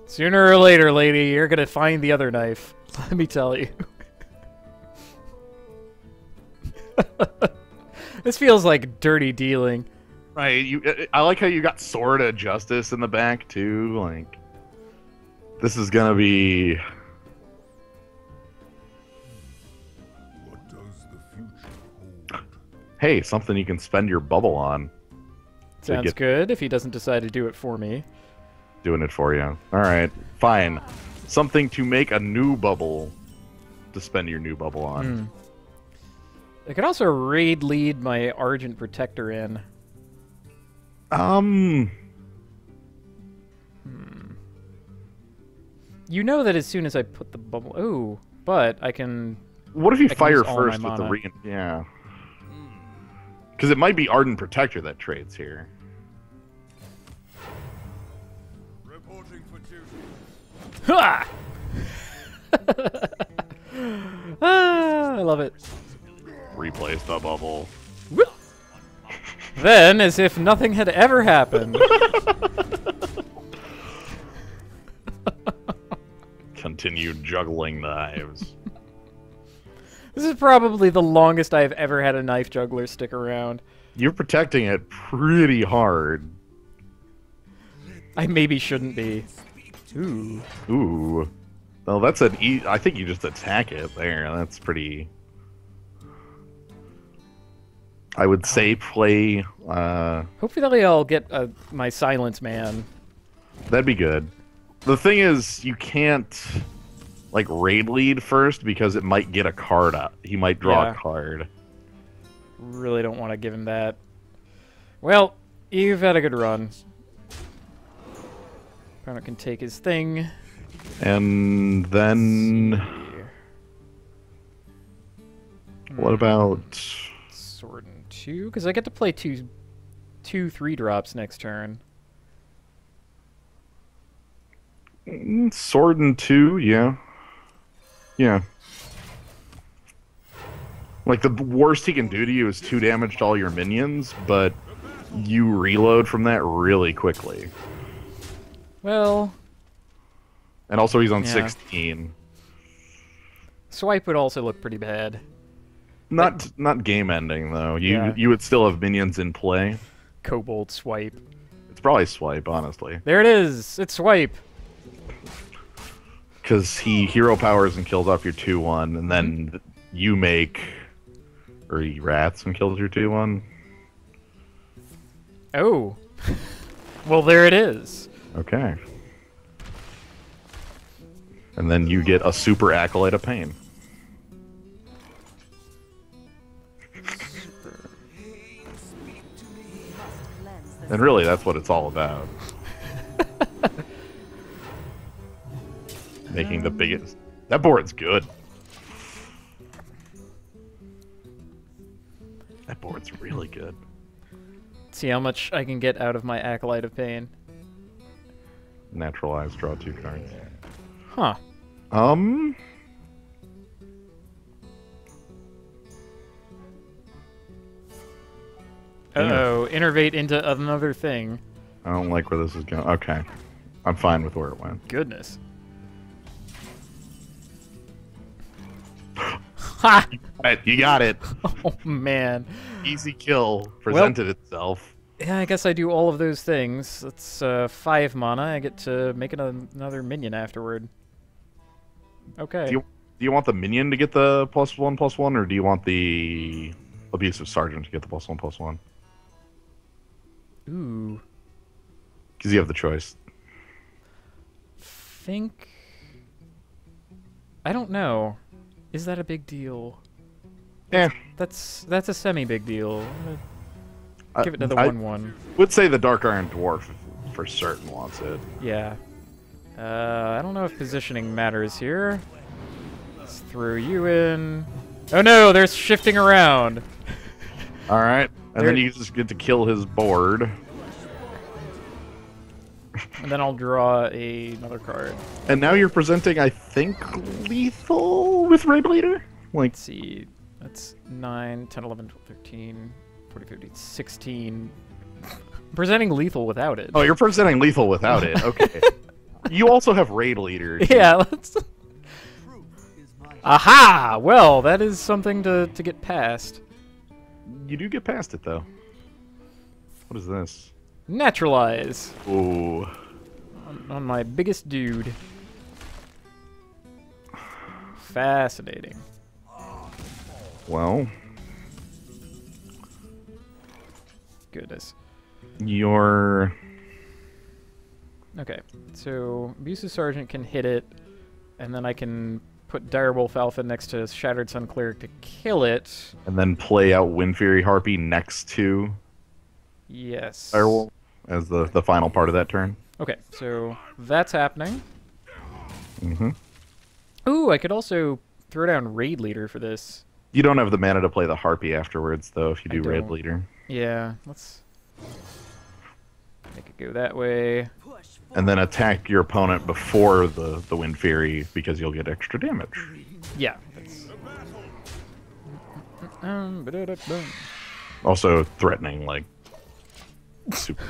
Sooner or later, lady, you're gonna find the other knife. Let me tell you. This feels like dirty dealing. Right, I like how you got Sword of Justice in the back, too. Like, this is gonna be... What does the future hold? Hey, something you can spend your bubble on. Sounds good if he doesn't decide to do it for me. Doing it for you. Alright, fine. Something to make a new bubble to spend your new bubble on. I could also raid lead my Argent Protector in. You know that as soon as I put the bubble... Oh, but I can... What if you can fire use all my first with the mana. Yeah. Because it might be Ardent Protector that trades here. Reporting for duty. Ha! I love it. Replace the bubble. Then, as if nothing had ever happened. Continue juggling knives. This is probably the longest I've ever had a knife juggler stick around. You're protecting it pretty hard. I maybe shouldn't be. Ooh. Ooh. Well, that's an I think you just attack it there. That's pretty... I would say play... Hopefully I'll get my Silence Man. That'd be good. The thing is, you can't, like, raid lead first because it might get a card up. He might draw a card. Really don't want to give him that. Well, you've had a good run. Opponent can take his thing. And then... What about... Sword and 2, because I get to play two 3-drops next turn. Sword and 2, yeah. Yeah. Like, the worst he can do to you is 2 damage to all your minions, but you reload from that really quickly. Well... And also he's on Yeah. 16. Swipe would also look pretty bad. Not game ending, though. Yeah. You would still have minions in play. Kobold Swipe. It's probably Swipe, honestly. There it is! It's Swipe! Because he hero powers and kills off your 2-1, and then you make... Or he rats and kills your 2-1. Oh. Well, there it is. Okay. And then you get a super Acolyte of Pain. And really, that's what it's all about. Making the biggest... That board's good. That board's really good. See how much I can get out of my Acolyte of Pain. Naturalize, draw 2 cards. Huh. Uh-oh, innervate into another thing. I don't like where this is going. Okay. I'm fine with where it went. Goodness. Ha! Right, you got it. Oh, man. Easy kill presented itself. Yeah, I guess I do all of those things. That's 5 mana. I get to make another minion afterward. Okay. Do you want the minion to get the +1/+1, or do you want the abusive sergeant to get the +1/+1? Ooh. Because you have the choice. I don't know. Is that a big deal? Yeah. That's a semi-big deal. Give it to the 1/1. Would say the Dark Iron Dwarf for certain wants it. Yeah. I don't know if positioning matters here. Let's throw you in. Oh no, they're shifting around. All right, and then you just get to kill his board. And then I'll draw another card. And now you're presenting, I think, lethal with Raid Leader? Like, Let's see. That's 9, 10, 11, 12, 13, 14, 15, 16. Presenting lethal without it. oh, you're presenting lethal without it. Okay. You also have Raid Leader. Yeah, let's... Aha! Well, that is something to get past. You do get past it, though. What is this? Naturalize. Ooh. On my biggest dude. Fascinating. Well, Goodness. you're... Okay, so Abusive Sergeant can hit it, and then I can put Direwolf Alpha next to Shattered Sun Cleric to kill it. And then play out Wind Fury Harpy next to Yes. Direwolf as the final part of that turn. Okay, so that's happening. Mm-hmm. Ooh, I could also throw down Raid Leader for this. You don't have the mana to play the Harpy afterwards, though, if you do I Raid don't. Leader. Yeah, let's make it go that way. And then attack your opponent before the Wind Fury, because you'll get extra damage. Yeah. That's... Also threatening, like... Super.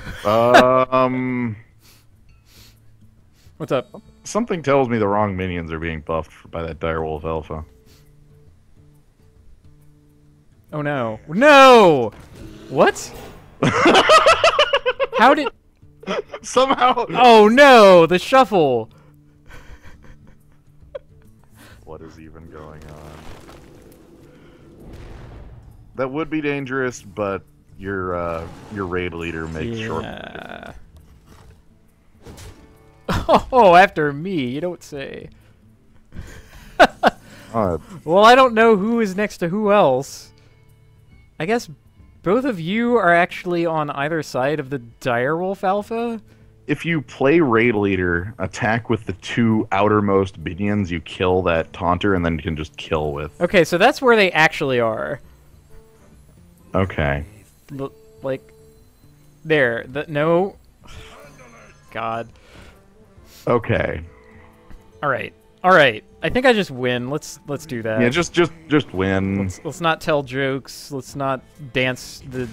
What's up? Something tells me the wrong minions are being buffed by that Direwolf Alpha. Oh no. No! What? How did... Somehow... Oh no! The shuffle! What is even going on? That would be dangerous, but your Raid Leader makes short... Yeah. Oh, after me, you don't say. Well, I don't know who is next to who else. I guess both of you are actually on either side of the Direwolf Alpha? If you play Raid Leader, attack with the 2 outermost minions, you kill that Taunter, and then you can just kill with... Okay, so that's where they actually are. Okay. Like, there. No. God. Okay. All right. All right. I think I just win. Let's do that. Yeah, just win. Let's not tell jokes. Let's not dance the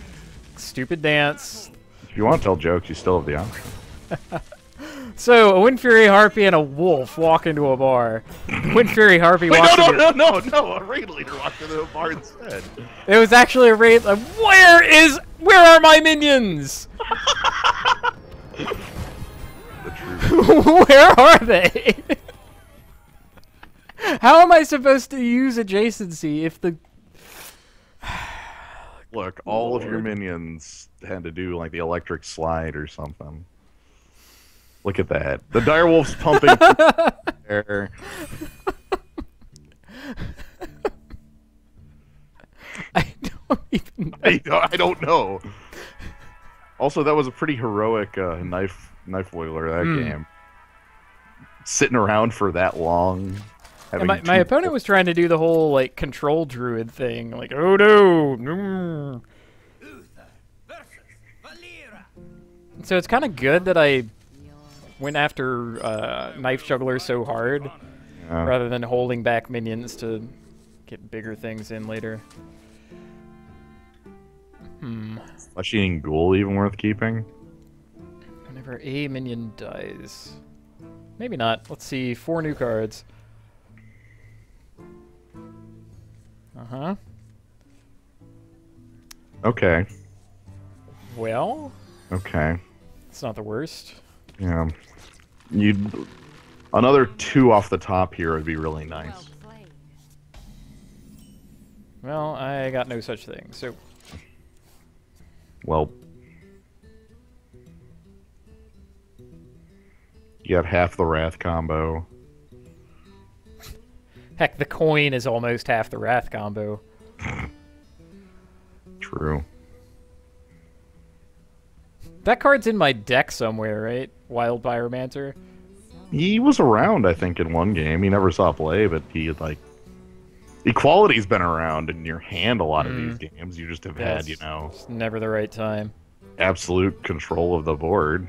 stupid dance. If you want to tell jokes, you still have the option. So, a Wind Fury Harpy and a wolf walk into a bar. Wind Fury Harpy Wait, walks into... no! A raid leader walked into the bar instead. It was actually a raid... Where are my minions? The truth. Where are they? How am I supposed to use adjacency if the... Look, all of your minions had to do like the electric slide or something. Look at that. The direwolf's pumping air. I don't even know. I don't know. Also, that was a pretty heroic knife wheeler that game. Sitting around for that long. And my opponent was trying to do the whole like control druid thing, like oh no. So it's kind of good that I went after knife juggler so hard, rather than holding back minions to get bigger things in later. Flesh-eating ghoul even worth keeping? Whenever a minion dies. Maybe not. Let's see. 4 new cards. Uh-huh. Okay. Well, Okay. it's not the worst. Yeah. Another 2 off the top here would be really nice. Well, I got no such thing, so... Well, you got half the Wrath combo. Heck, the coin is almost half the Wrath combo. True. That card's in my deck somewhere, right? Wild Pyromancer? He was around, I think, in one game. He never saw play, but he, like... Equality's been around in your hand a lot of these games. You just have had, you know... It's never the right time. Absolute control of the board.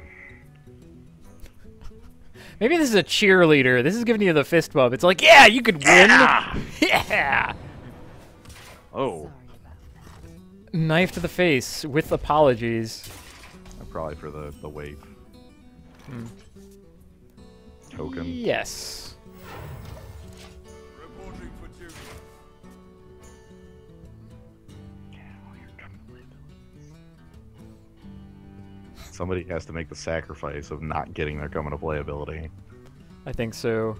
Maybe this is a cheerleader. This is giving you the fist bump. It's like, yeah, you could win! Yeah! Oh. Knife to the face, with apologies. Probably for the wave. Token. Yes. Reporting for duty. Somebody has to make the sacrifice of not getting their coming to play ability. I think so.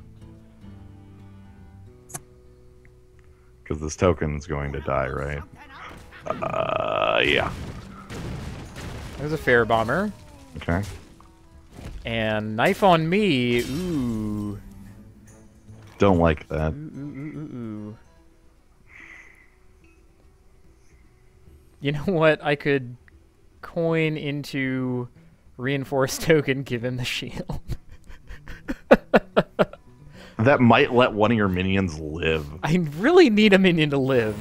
Because this token's going to die, right? Yeah. There's a fair bomber. Okay. And knife on me. Ooh. Don't like that. Ooh. You know what? I could coin into reinforced token, give him the shield. That might let one of your minions live. I really need a minion to live.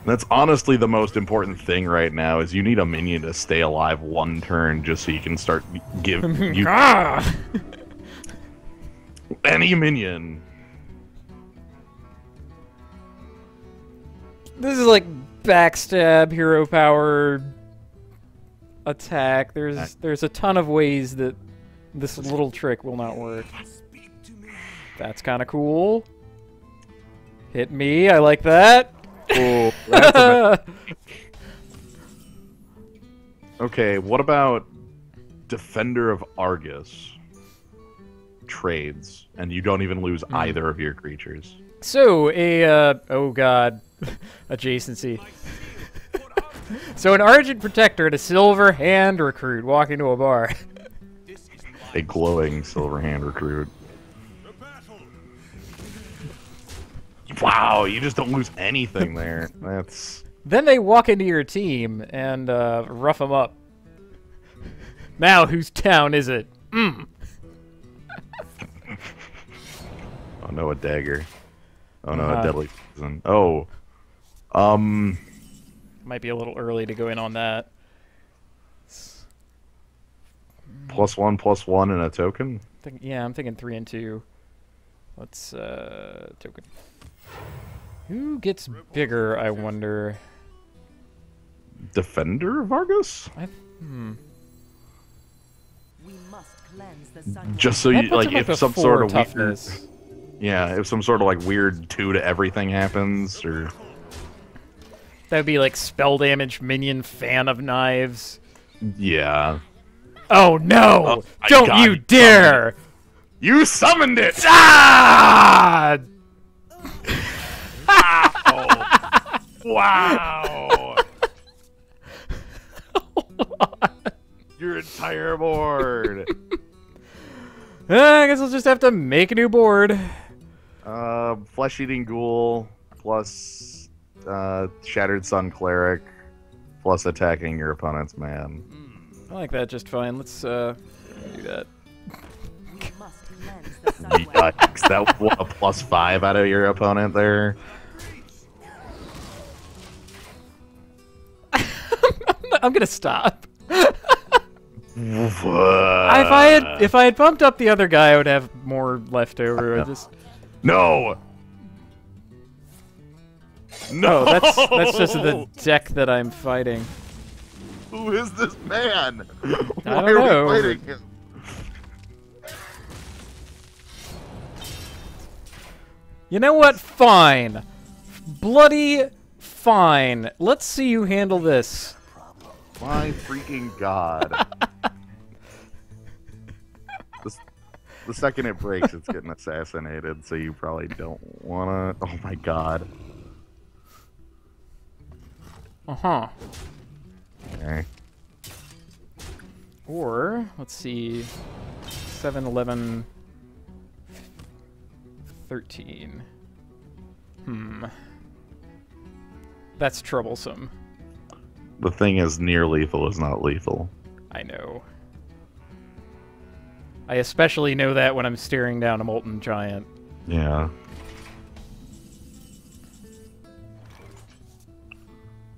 That's honestly the most important thing right now, is you need a minion to stay alive one turn just so you can start giving you any minion. This is like backstab, hero power, attack. There's a ton of ways that this little trick will not work. That's kind of cool. Hit me, I like that. Oh, that's okay, what about Defender of Argus trades, and you don't even lose either of your creatures? So, oh god, adjacency. So an Argent Protector and a Silver Hand Recruit walk into a bar. A glowing Silver Hand Recruit. Wow, you just don't lose anything there. That's... Then they walk into your team and rough them up. Now, whose town is it? Oh no, a dagger. Oh no, a deadly poison. Oh. might be a little early to go in on that. +1/+1 and a token. Yeah, I'm thinking 3 and 2. Let's token. Who gets bigger? I wonder. Defender Vargas. We must cleanse the sunlight. Just so That you puts like, him up if to some 4 sort of toughness. weird, yeah, if some sort of like weird 2 to everything happens, or That would be like spell damage minion fan of knives. yeah. Oh no! Oh, my Don't God, you dare! You summoned it. Ah! Wow. Your entire board. I guess I'll just have to make a new board. Flesh-eating ghoul plus Shattered Sun Cleric plus attacking your opponent's man. I like that just fine. Let's do that. We must cleanse the sunlight. Yikes, that was what, a +5 out of your opponent there. I'm gonna stop. If If I had bumped up the other guy, I would have more left over. I just No. No, that's just the deck that I'm fighting. Who is this man? Why don't are know. we fighting him? You know what? Fine. Bloody fine. Let's see you handle this. My freaking god. The second it breaks, it's getting assassinated, so you probably don't wanna... Oh my god. Uh-huh. Okay. Or, let's see, 7, 11, 13. That's troublesome. The thing is, near lethal is not lethal. I know. I especially know that when I'm staring down a Molten Giant. Yeah.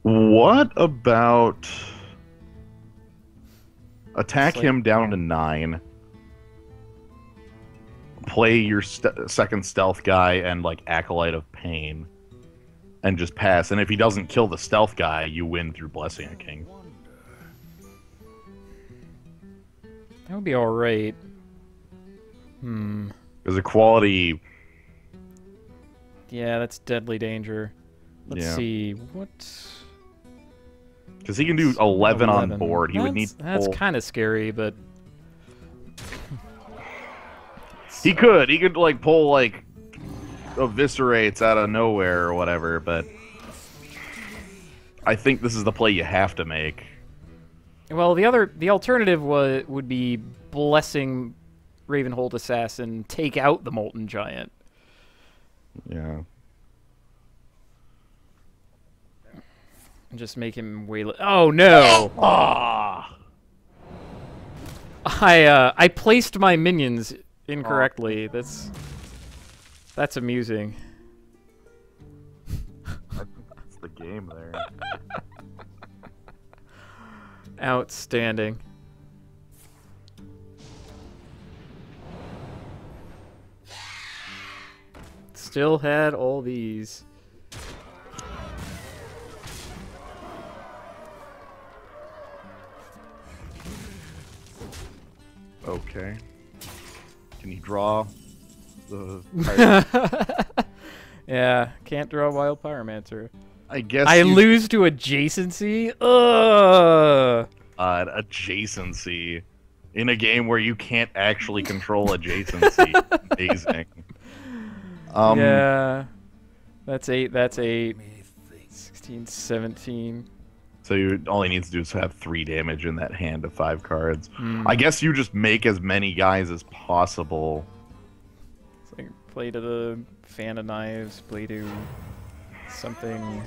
What about... Attack him down to 9. Play your second stealth guy and, like, Acolyte of Pain. And just pass. And if he doesn't kill the stealth guy, you win through Blessing a King. That would be alright. There's a quality... Yeah, that's deadly danger. Let's Yeah. see, what... Because he can do 11 on board. He would need to That's pull... kind of scary, but... He could, like, pull, like, eviscerates out of nowhere or whatever, but... I think this is the play you have to make. Well, the alternative would be blessing Ravenhold Assassin, take out the Molten Giant. Yeah. And just make him way... Oh, no! I placed my minions incorrectly. That's amusing. That's the game there. Outstanding. Still had all these. Okay. Can you draw the... Yeah, can't draw Wild Pyromancer. I guess I you... lose to adjacency? Ugh! adjacency. In a game where you can't actually control adjacency. Amazing. Yeah. That's 8, that's 8. 16, 17. So you only need to do is have 3 damage in that hand of 5 cards. I guess you just make as many guys as possible. It's like play to the Fan of Knives, play to something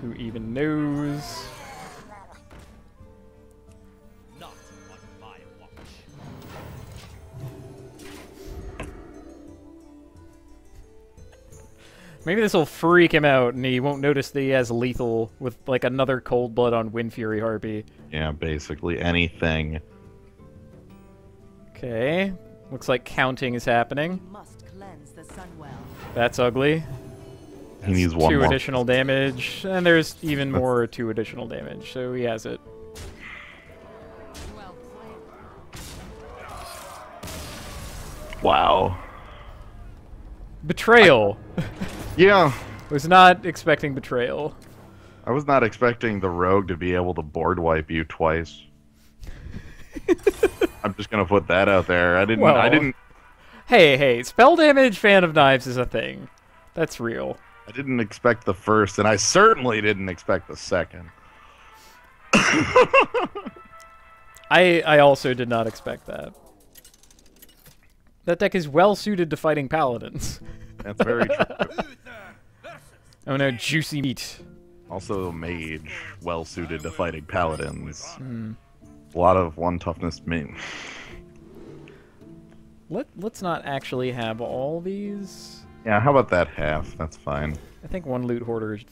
who even knows. Not on my watch. Maybe this will freak him out, and he won't notice that he has lethal with like another Cold Blood on Wind Fury Harpy. Yeah, basically anything. Okay, looks like counting is happening. We must cleanse the Sunwell. That's ugly. He needs one 2 more. additional damage, and there's even more 2 additional damage, so he has it. Well played. Wow. Betrayal! Yeah, Was not expecting betrayal. I was not expecting the rogue to be able to board wipe you twice. I'm just gonna put that out there. I didn't. Hey, spell damage fan of knives is a thing. That's real. I didn't expect the first, and I certainly didn't expect the second. I also did not expect that. That deck is well suited to fighting paladins. That's very true. Oh no, juicy meat. Also, mage, well suited to fighting paladins. A lot of 1 toughness mean. Let's not actually have all these. Yeah, how about that half? That's fine. I think 1 loot hoarder is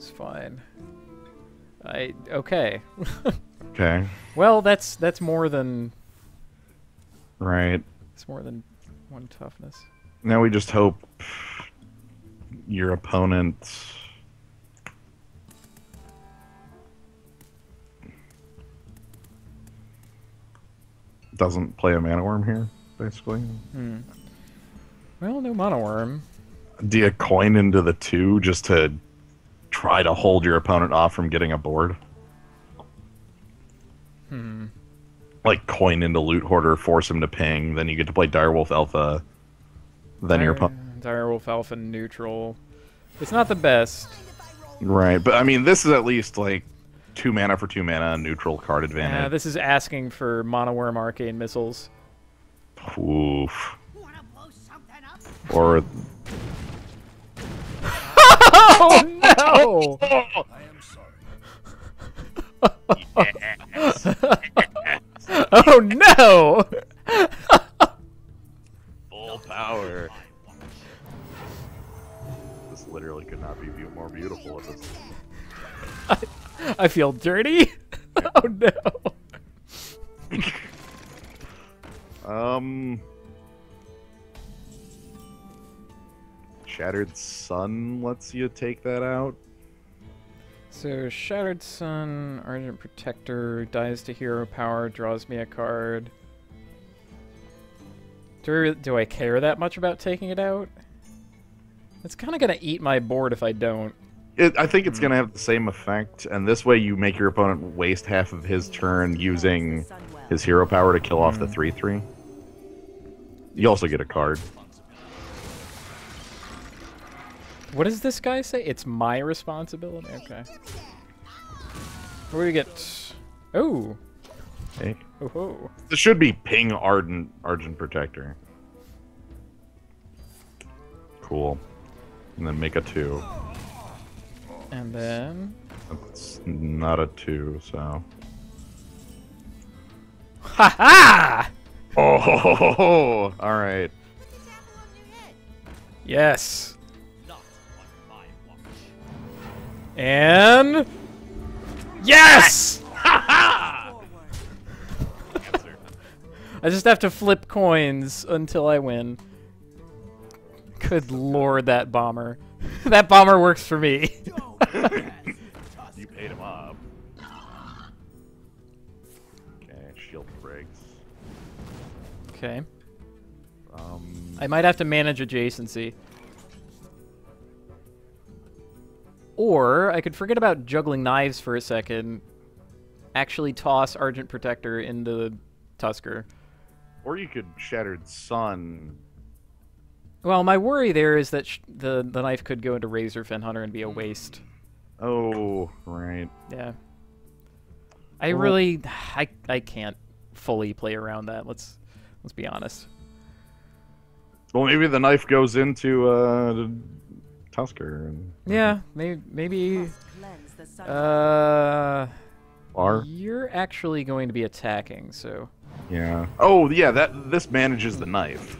fine. Okay. Okay. Well, that's more than Right. it's more than 1 toughness. Now we just hope your opponent doesn't play a mana worm here, basically. Well, no mono worm. Do you coin into the 2 just to try to hold your opponent off from getting a board? Like coin into Loot Hoarder, force him to ping, then you get to play Direwolf Alpha, then your opponent... Direwolf Alpha neutral. It's not the best. Right, but I mean, this is at least like 2 mana for 2 mana, neutral card advantage. This is asking for mono worm arcane missiles. Oof. Or... Oh no! I am sorry. Oh no! Full power. This literally could not be more beautiful at this. I feel dirty. Oh no! Shattered Sun lets you take that out. So Shattered Sun, Ardent Protector, dies to hero power, draws me a card. Do I care that much about taking it out? It's kind of gonna eat my board if I don't. I think it's going to have the same effect, and this way you make your opponent waste half of his turn using his hero power to kill off the 3/3. You also get a card. What does this guy say? It's my responsibility? Okay. What do we get? Oh! Okay. Oh ho. This should be ping Ardent Protector. Cool. And then make a 2. And then... That's not a 2, so... Ha ha! Oh, alright. Yes! Not on my watch. And... Yes! I just have to flip coins until I win. Good lord, that bomber. That bomber works for me. You paid him up. Okay, shield breaks. Okay. I might have to manage adjacency. Or I could forget about juggling knives for a second. Actually toss Argent Protector into the Tusker. Or you could Shattered Sun. Well, my worry there is that the knife could go into Razor Fin Hunter and be a waste. Oh, right. Yeah. I really... I can't fully play around that. Let's be honest. Well, maybe the knife goes into Tusker. And, Yeah, maybe... Cleanse the Sunwell. R. You're actually going to be attacking, so... Yeah. Oh, yeah. This manages the knife.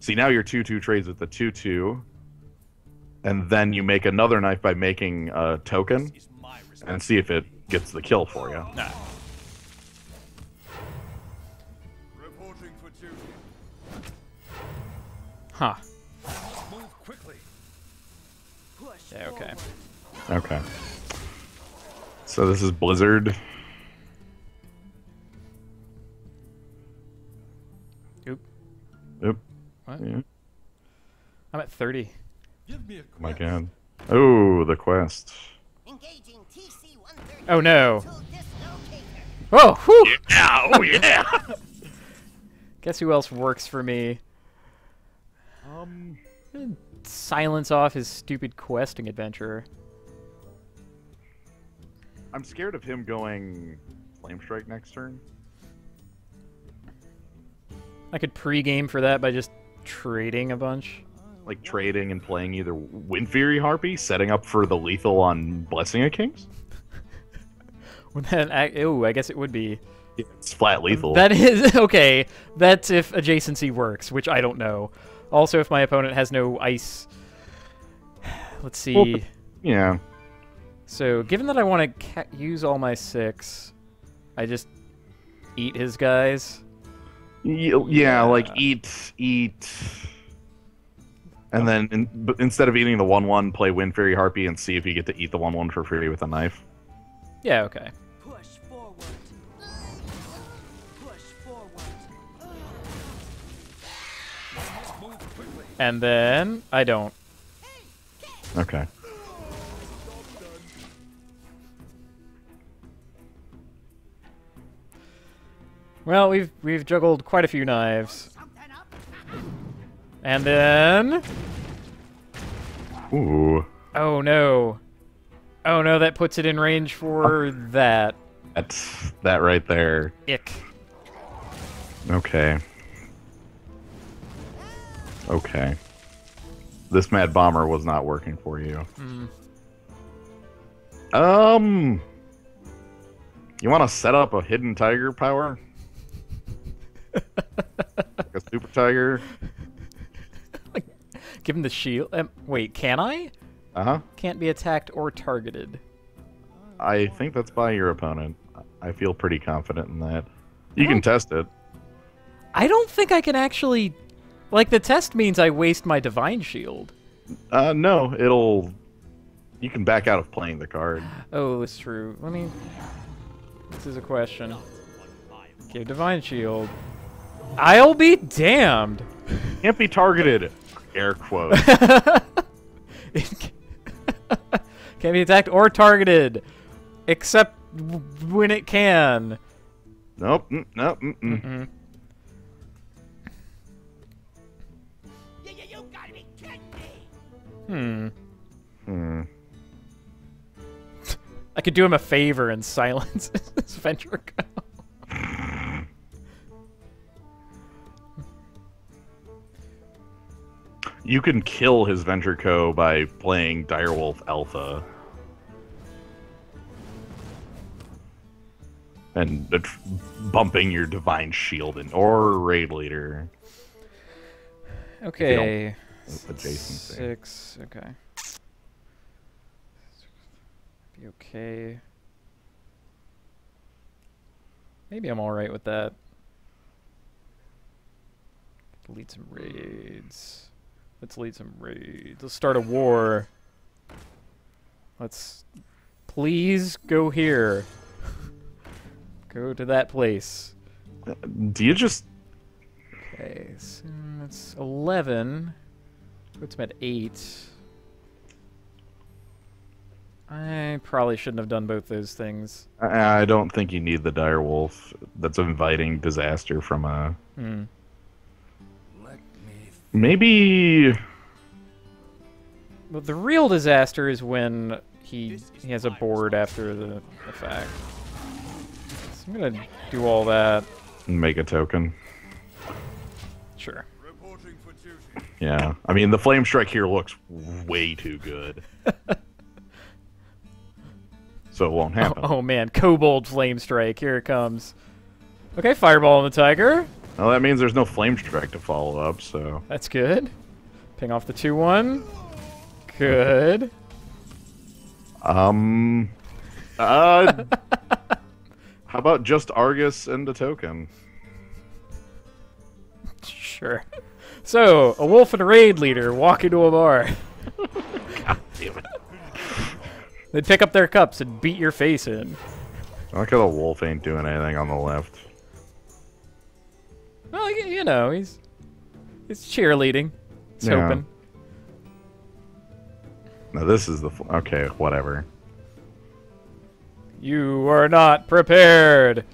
See, now your 2/2 trades with the 2/2. and then you make another knife by making a token, Is my responsibility. and see if it gets the kill for you. Nah. Reporting for duty. Huh. Move quickly. Push Yeah, okay. forward. Okay. So this is Blizzard. Oop. Oop. What? Yeah. I'm at 30. Give me a Oh my quest. god. Oh, the quest. Engaging TC-130 Oh no. to dislocator. Oh, whew! Yeah, oh yeah! Guess who else works for me? Silence off his stupid questing adventure. I'm scared of him going Flame Strike next turn. I could pre-game for that by just trading a bunch. Like trading and playing either Wind Fury Harpy, setting up for the lethal on Blessing of Kings. Would that I guess it would be. It's flat lethal. That is okay. That's if adjacency works, which I don't know. Also, if my opponent has no ice. Let's see. Well, yeah. So, given that I want to use all my 6, I just eat his guys. Yeah, like eat, and then instead of eating the 1/1, play Wind Fury Harpy and see if you get to eat the 1/1 for free with a knife. Yeah, okay. Push forward. Push forward. Move quickly. And then I don't. Okay. Well, we've juggled quite a few knives. And then Ooh, oh no. Oh no, that puts it in range for that. that's that right there. Ick. Okay. Okay. This Mad Bomber was not working for you. You want to set up a hidden tiger power? Like a super tiger? Give him the shield. Wait, can I? Uh-huh. Can't be attacked or targeted. I think that's by your opponent. I feel pretty confident in that. You can test it. I don't think I can actually. Like, the test means I waste my divine shield. No, it'll... You can back out of playing the card. Oh, that's true. Let me. This is a question. Okay, divine shield. I'll be damned. Can't be targeted. Air quote. It can't be attacked or targeted, except when it can. Nope. Nope. Mm-mm. You gotta be kidding me! Hmm. I could do him a favor and silence his ventricle. You can kill his Venture Co. by playing Direwolf Alpha. And bumping your Divine Shield in, or Raid Leader. Okay. Adjacency. 6. Okay. Be okay. Maybe I'm alright with that. Lead some raids. Let's lead some raids. Let's start a war. Let's please go here. Go to that place. Do you just... Okay, so that's 11. Puts him at 8. I probably shouldn't have done both those things. I don't think you need the Direwolf. That's inviting disaster from a... Hmm. Let me. Maybe... But the real disaster is when he has a board after the fact. So I'm gonna do all that. Make a token. Sure. Reporting for duty. Yeah. I mean, the Flame Strike here looks way too good. So it won't happen. Oh man, Kobold Flame Strike, here it comes. Okay, Fireball on the Tiger. Well, that means there's no Flame Strike to follow up, so... That's good. Ping off the 2-1. Good. How about just Argus and a token? Sure. So, a wolf and a raid leader walk into a bar. God damn it. They pick up their cups and beat your face in. I like how the wolf ain't doing anything on the left. Well, you know, he's cheerleading. He's Yeah. hoping. No, this is the... Okay, whatever. You are not prepared.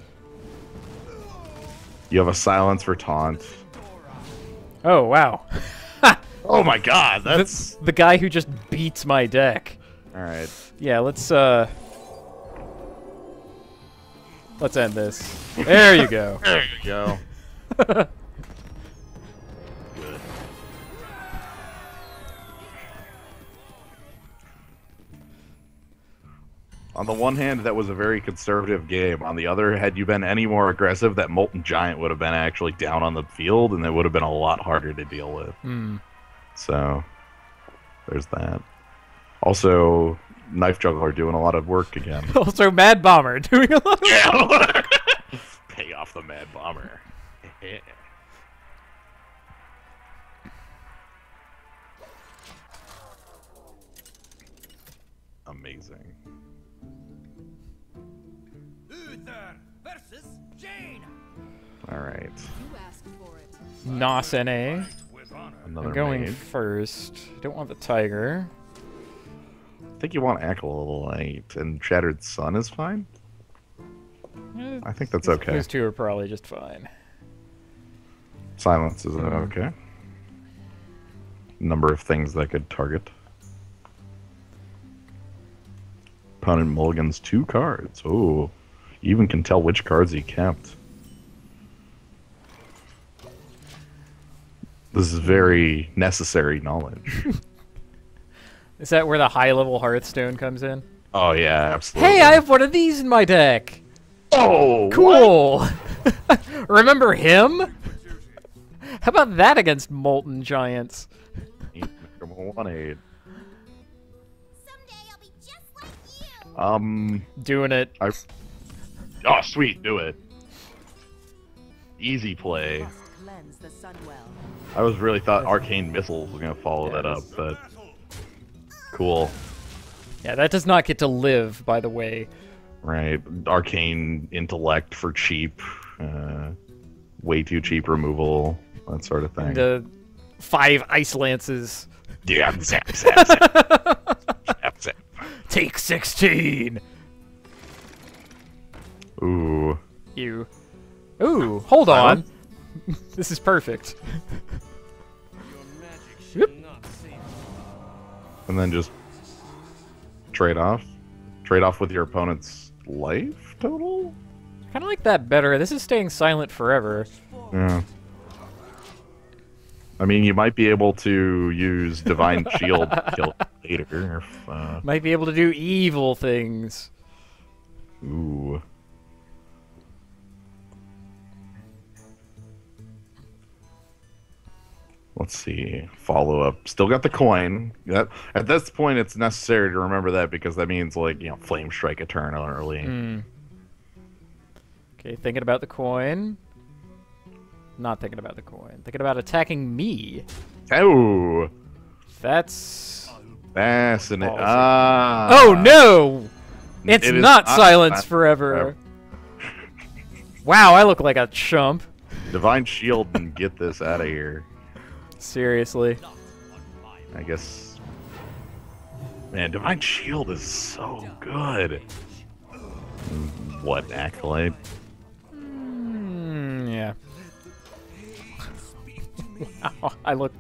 You have a silence for taunt. Oh, wow. Oh my god, that's... The guy who just beats my deck. Alright. Yeah, let's end this. There you go. There you go. Good. On the one hand, that was a very conservative game. On the other, had you been any more aggressive, that Molten Giant would have been actually down on the field, and it would have been a lot harder to deal with. So, there's that. Also, Knife Juggler doing a lot of work again. Also, Mad Bomber doing a lot of Yeah. Pay off the Mad Bomber. Amazing. Uther versus Jane. Alright. You asked for it. Nos NA. With honor. Another I'm going maid. first. Don't want the tiger. I think you want Acolyte, and Shattered Sun is fine? I think that's okay. Those two are probably just fine. Silence is okay. Number of things that could target. Opponent mulligans 2 cards. Oh, you even can tell which cards he kept. This is very necessary knowledge. Is that where the high-level Hearthstone comes in? Oh yeah, absolutely. Hey, I have one of these in my deck! Oh, Cool! Remember him? How about that against Molten Giants? Make him a 1/8. Someday I'll be just like you. Doing it. Oh, sweet, do it. Easy play. Must cleanse the Sunwell. I was really thought Arcane Missiles was gonna follow that up, but cool. Yeah, that does not get to live, by the way. Right, Arcane Intellect for cheap, way too cheap removal, that sort of thing. And 5 Ice Lances. Yeah, zap, zap, zap. Zap, zap. Take 16! Ooh. You. Ooh, hold on. This is perfect. And then just trade off? Trade off with your opponent's life total? Kind of like that better. This is staying silent forever. Yeah. I mean, you might be able to use Divine Shield to kill it later. If, Might be able to do evil things. ooh. Let's see. Follow up. Still got the coin. That at this point, it's necessary to remember that because that means Flame Strike a turn early. Okay, thinking about the coin. Not thinking about the coin. Thinking about attacking me. Oh, That's... fascinating. Ballsy. Ah. Oh no! It's It is not not silence silence forever. Wow, I look like a chump. Divine Shield and get this out of here. Seriously. I guess. Man, Divine Shield is so good. What, Acolyte? Yeah. Wow, I look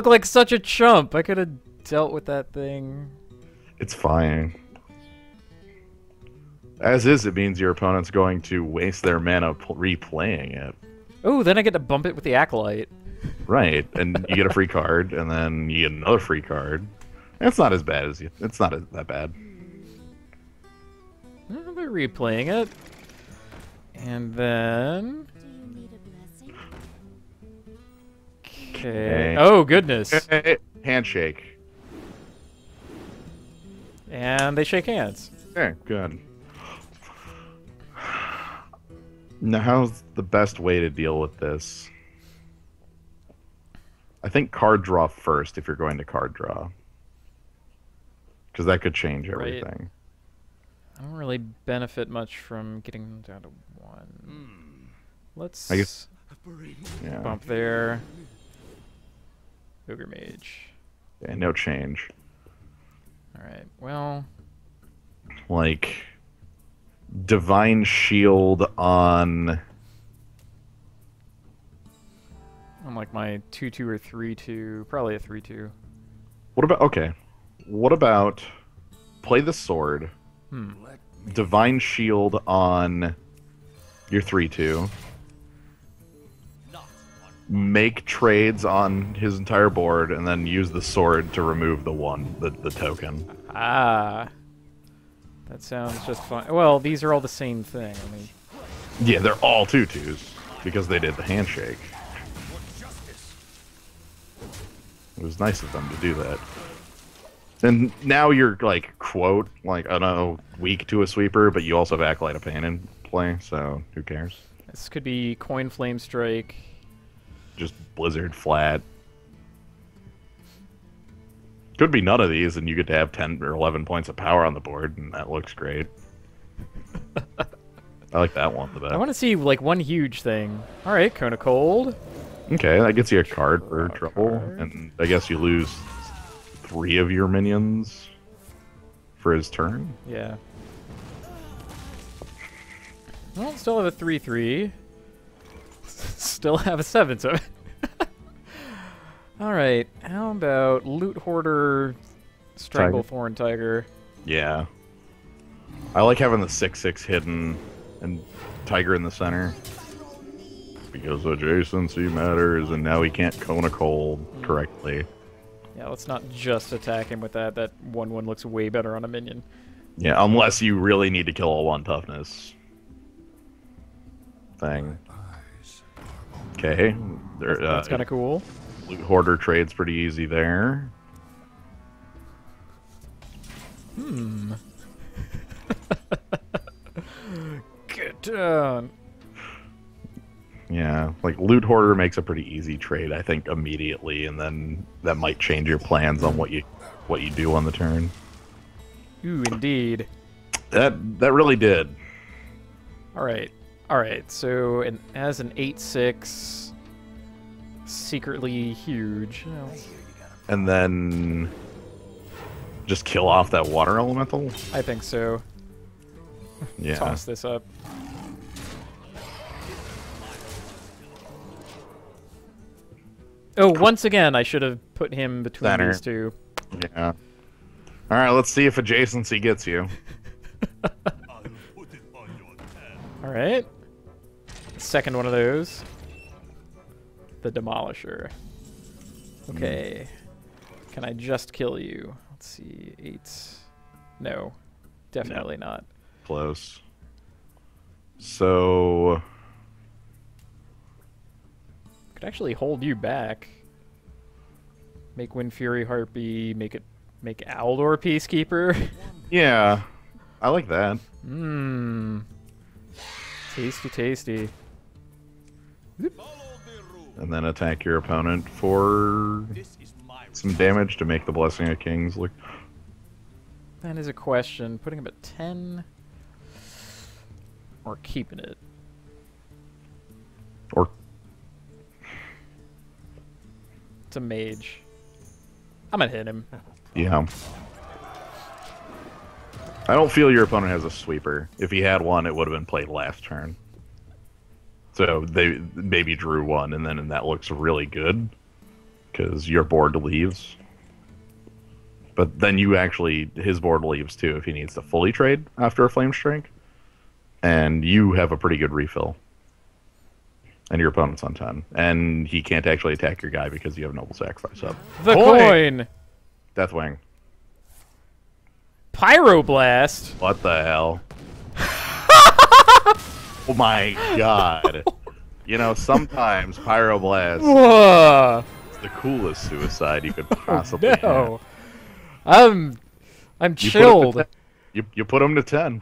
like such a chump. I could have dealt with that thing. It's fine. As is, it means your opponent's going to waste their mana replaying it. Oh, then I get to bump it with the Acolyte. Right, and you get a free card, and then you get another free card. It's not as bad as you. It's not that bad. They're replaying it. And then... Do you need a blessing? Okay. Oh, goodness. Handshake. And they shake hands. Okay, good. Now, how's the best way to deal with this? I think card draw first if you're going to card draw. Because that could change Right. everything. I don't really benefit much from getting them down to 1. Let's I guess- Yeah. bump there. Ogre Mage. Yeah, no change. Alright, well... Like, Divine Shield on... I'm like my 2/2 or 3/2. Probably a 3/2. What about... Okay. What about... Play the sword. Let me Divine Shield on your 3/2. Not Make trades on his entire board, and then use the sword to remove the token. Ah. That sounds just fine. Well, these are all the same thing. I mean, Yeah, they're all 2/2s because they did the handshake. for justice. It was nice of them to do that. And now you're like, quote, like, I don't know, weak to a sweeper, but you also have Acolyte of Pain in play, so who cares? this could be Coin Flame Strike. Just Blizzard flat. Could be none of these, and you get to have 10 or 11 points of power on the board, and that looks great. I like that one the best. I want to see like one huge thing. All right, Cone of Cold. Okay, that gets you a card for Draw a trouble, card. and I guess you lose 3 of your minions for his turn. Yeah. Well, still have a 3/3. Still have a 7, so. All right, how about Loot Hoarder, Stranglethorn Tiger? Yeah. I like having the 6/6 hidden and Tiger in the center. Because adjacency matters, and now he can't Cone of Cold correctly. Yeah, let's not just attack him with that. That 1/1 looks way better on a minion. Yeah, unless you really need to kill a 1 toughness thing. Okay. That's kind of cool. Loot Hoarder trade's pretty easy there. Get down. Yeah, like Loot Hoarder makes a pretty easy trade, I think, immediately, and then that might change your plans on what you do on the turn. Ooh, indeed. That really did. All right. All right. So, as an 8/6, secretly huge. Oh, And then just kill off that water elemental. I think so. Yeah. Toss this up. Oh, once again, I should have put him between Center. these two. Yeah. All right, let's see if adjacency gets you. I'll put it on your tab. All right. Second one of those. The Demolisher. Okay. Can I just kill you? Let's see. 8. No. Definitely not. Close. So Could actually hold you back. Make Wind Fury Harpy. Make Aldor Peacekeeper. yeah, I like that. Mmm. Tasty, tasty. And then attack your opponent for This is my some damage to make the Blessing of Kings look. That is a question. Putting him at 10 or keeping it? Or It's a mage. I'm gonna hit him. yeah. I don't feel your opponent has a sweeper. If he had one, it would have been played last turn. So they maybe drew one, and then that looks really good because your board leaves. But then his board leaves too if he needs to fully trade after a Flame Strike, and you have a pretty good refill. And your opponent's on 10, and he can't actually attack your guy because you have Noble Sacrifice up. The Boy! coin! Deathwing. Pyroblast! What the hell? Oh my god. You know, sometimes Pyroblast Whoa! is the coolest suicide you could possibly have. No! I'm I'm You put him to chilled. 10. You put him to 10.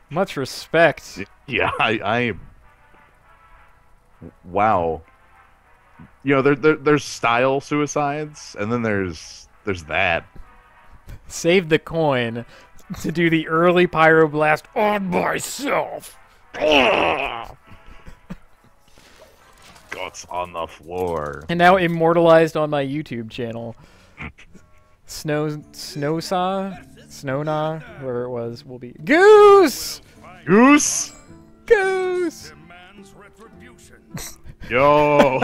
Much respect. Yeah, I wow. You know, there's style suicides, and then there's that. Save the coin to do the early pyroblast on myself. Guts on the floor. And now immortalized on my YouTube channel. Snowna, whoever it was, will be Goose. Goose. Goose. Demands retribution. Yo.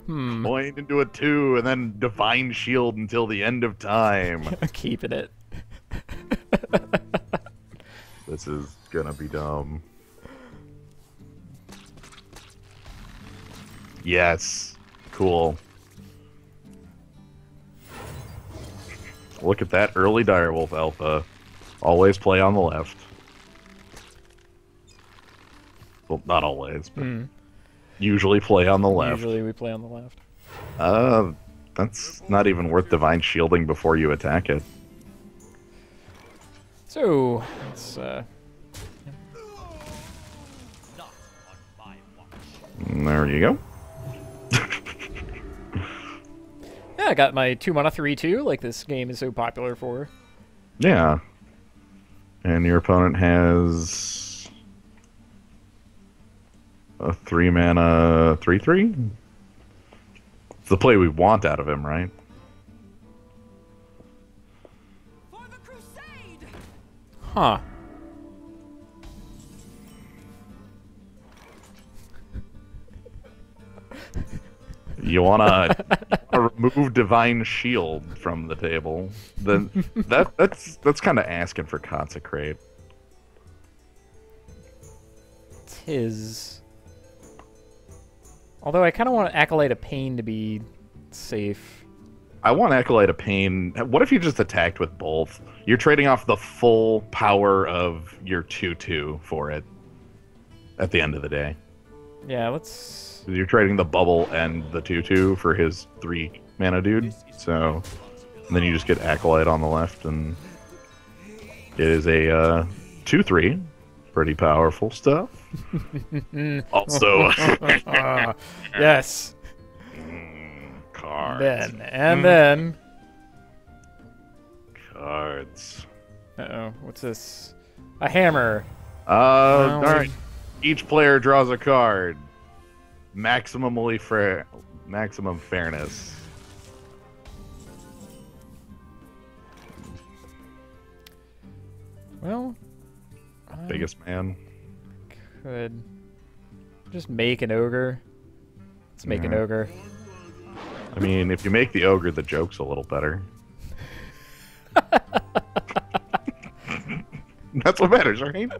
Point into a 2 and then divine shield until the end of time. Keeping it. This is gonna be dumb. Yes. Cool. Look at that early Direwolf Alpha. Always play on the left. Well, not always, but usually play on the left. Usually we play on the left. That's not even worth divine shielding before you attack it. So, let's, Not on my watch. There you go. yeah, I got my 2 mana 3/2, like this game is so popular for. Yeah. And your opponent has a 3 mana 3/3? It's the play we want out of him, right? For the crusade! Huh. You wanna remove divine shield from the table? Then that's kind of asking for consecrate. Tis. Although I kind of want Acolyte of Pain to be safe. I want Acolyte of Pain. What if you just attacked with both? You're trading off the full power of your 2/2 for it. At the end of the day, Yeah, let's. you're trading the bubble and the 2/2 for his 3 mana dude. So then you just get Acolyte on the left, and it is a 2/3. Pretty powerful stuff. Also, Yes. cards. Then. Cards. Uh-oh, what's this? A hammer. All right. Each player draws a card. Maximum fairness. Well, Biggest man. could just make an ogre. Let's make an Yeah. ogre. I mean, if you make the ogre, the joke's a little better. That's what matters, right?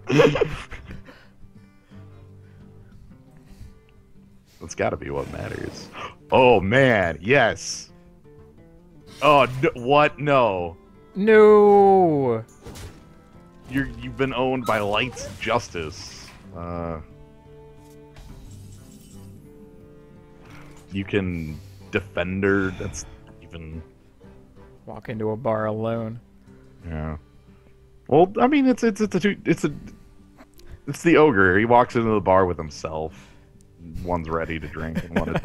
That's got to be what matters. Oh man, yes. Oh, what? No. No. You've been owned by Light's Justice. You can Defender. That's even. Walk into a bar alone. Yeah. Well, I mean, it's the ogre. He walks into the bar with himself. One's ready to drink, and one is.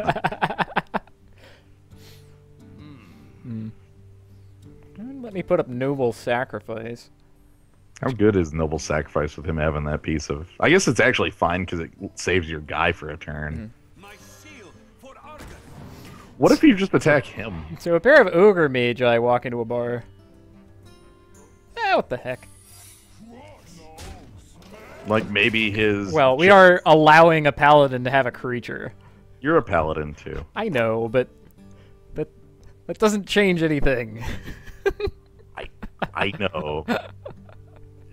Let me put up Noble Sacrifice. How good is Noble Sacrifice with him having that piece of? I guess it's actually fine because it saves your guy for a turn. My shield for Argon. What if you just attack him? So a pair of Ogre Magi walk into a bar. What the heck? Like maybe his. Well, we are allowing a Paladin to have a creature. You're a paladin too. I know, but that doesn't change anything. I know.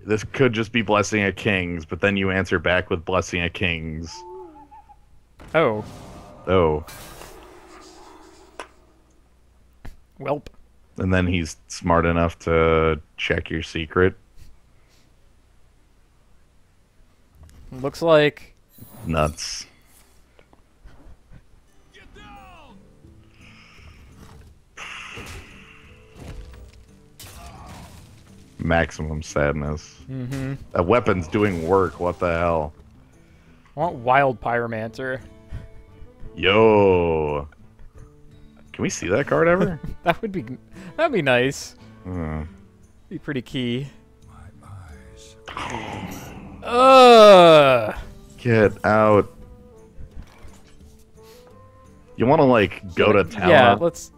This could just be Blessing of Kings, but then you answer back with Blessing of Kings. Oh. Oh. Welp. And then he's smart enough to check your secret. Looks like Nuts. maximum sadness. Mm-hmm. That weapon's doing work. What the hell? I want Wild Pyromancer. Yo. Can we see that card ever? That'd be nice. Hmm. Be pretty key. My eyes. Ugh. Get out. You want to like go to town? Yeah, let's.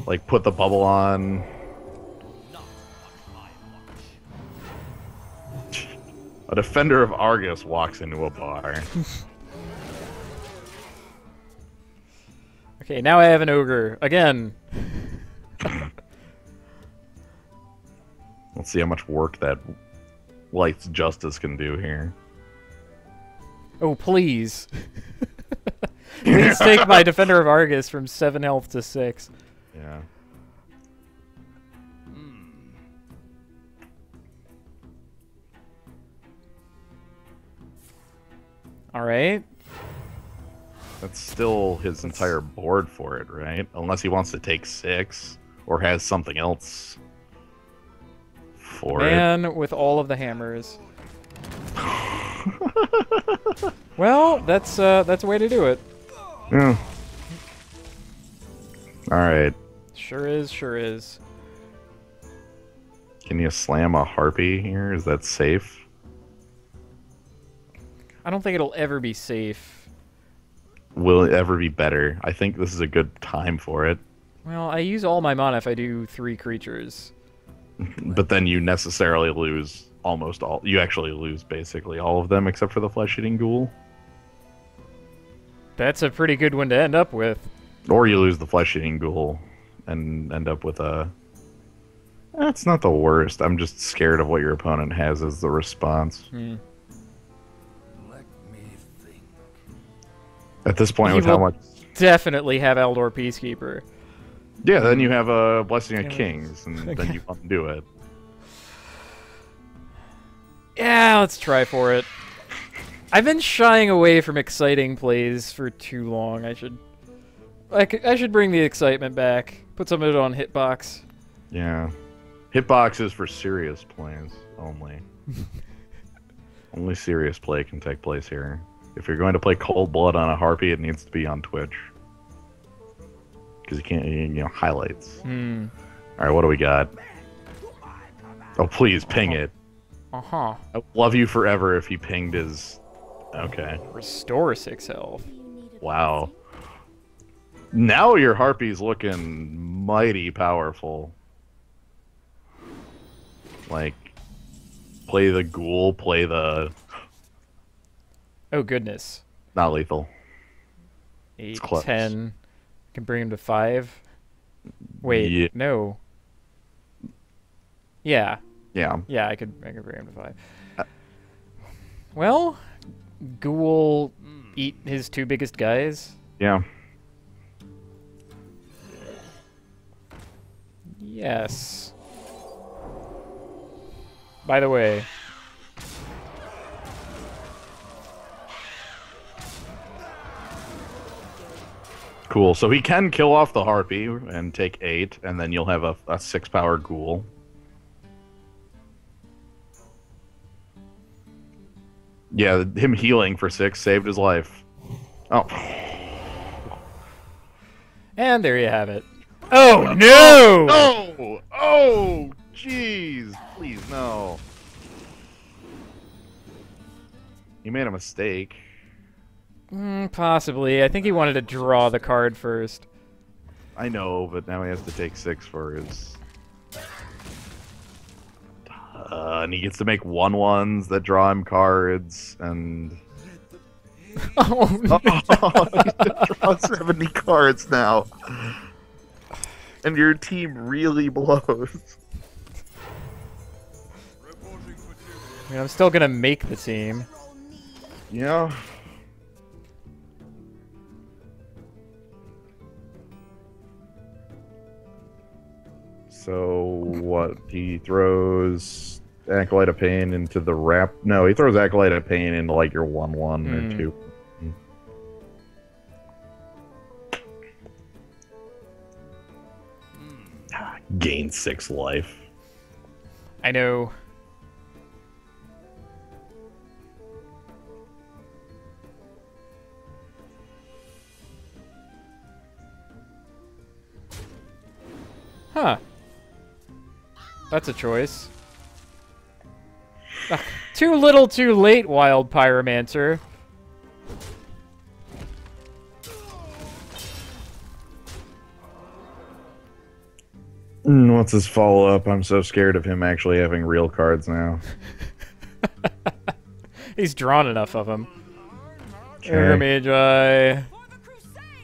Like put the bubble on. Not on my watch. A defender of Argus walks into a bar. Okay, now I have an ogre again. Let's see how much work that Light's Justice can do here. Oh, please. Please take my Defender of Argus from 7 health to 6. Yeah. Alright. That's still his entire board for it, right? Unless he wants to take 6 or has something else for it. Man with all of the hammers. Well, that's a way to do it. Yeah. Alright. Sure is, sure is. Can you slam a harpy here? Is that safe? I don't think it'll ever be safe. Will it ever be better? I think this is a good time for it. Well, I use all my mana if I do 3 creatures. But then you necessarily lose almost all. You actually lose basically all of them except for the flesh-eating ghoul. That's a pretty good one to end up with. Or you lose the flesh-eating ghoul and end up with a... That's not the worst. I'm just scared of what your opponent has as the response. Hmm. Let me think. At this point, He with how will much... definitely have Eldor Peacekeeper. Yeah, then you have a Blessing of Yeah. Kings, and then you undo it. Yeah, let's try for it. I've been shying away from exciting plays for too long. I should bring the excitement back. Put some of it on Hitbox. Yeah. Hitbox is for serious plays only. Only serious play can take place here. If you're going to play Cold Blood on a Harpy, it needs to be on Twitch. Because you can't, highlights. Hmm. Alright, what do we got? Oh, please, ping it. Uh-huh. I would love you forever if he pinged his... Okay. Restore 6 health. Wow. Now your Harpy's looking mighty powerful. Like, play the ghoul, play the... Oh, goodness. Not lethal. 8, close. 10. Can bring him to 5. Wait, Yeah. no. Yeah. Yeah. Yeah, I could bring him to 5. Well, Ghoul eat his 2 biggest guys. Yeah. Yes. By the way, Cool. So he can kill off the Harpy and take 8, and then you'll have a 6-power ghoul. Yeah, him healing for 6 saved his life. Oh. and there you have it. Oh no! No! Oh! Jeez! Please, no. He made a mistake. Possibly. I think he wanted to draw the card first. I know, but now he has to take 6 for his... and he gets to make 1/1s that draw him cards, and... Oh no! Oh, he has to draw 70 cards now. And your team really blows. I mean, I'm still gonna make the team. Yeah. So what? He throws Acolyte of Pain into the wrap. No, he throws Acolyte of Pain into like your 1/1 or 2. Gain 6 life. I know. Huh. That's a choice. Ugh, too little too late, Wild Pyromancer. What's his follow-up? I'm so scared of him actually having real cards now. He's drawn enough of them. Okay. Air Magi,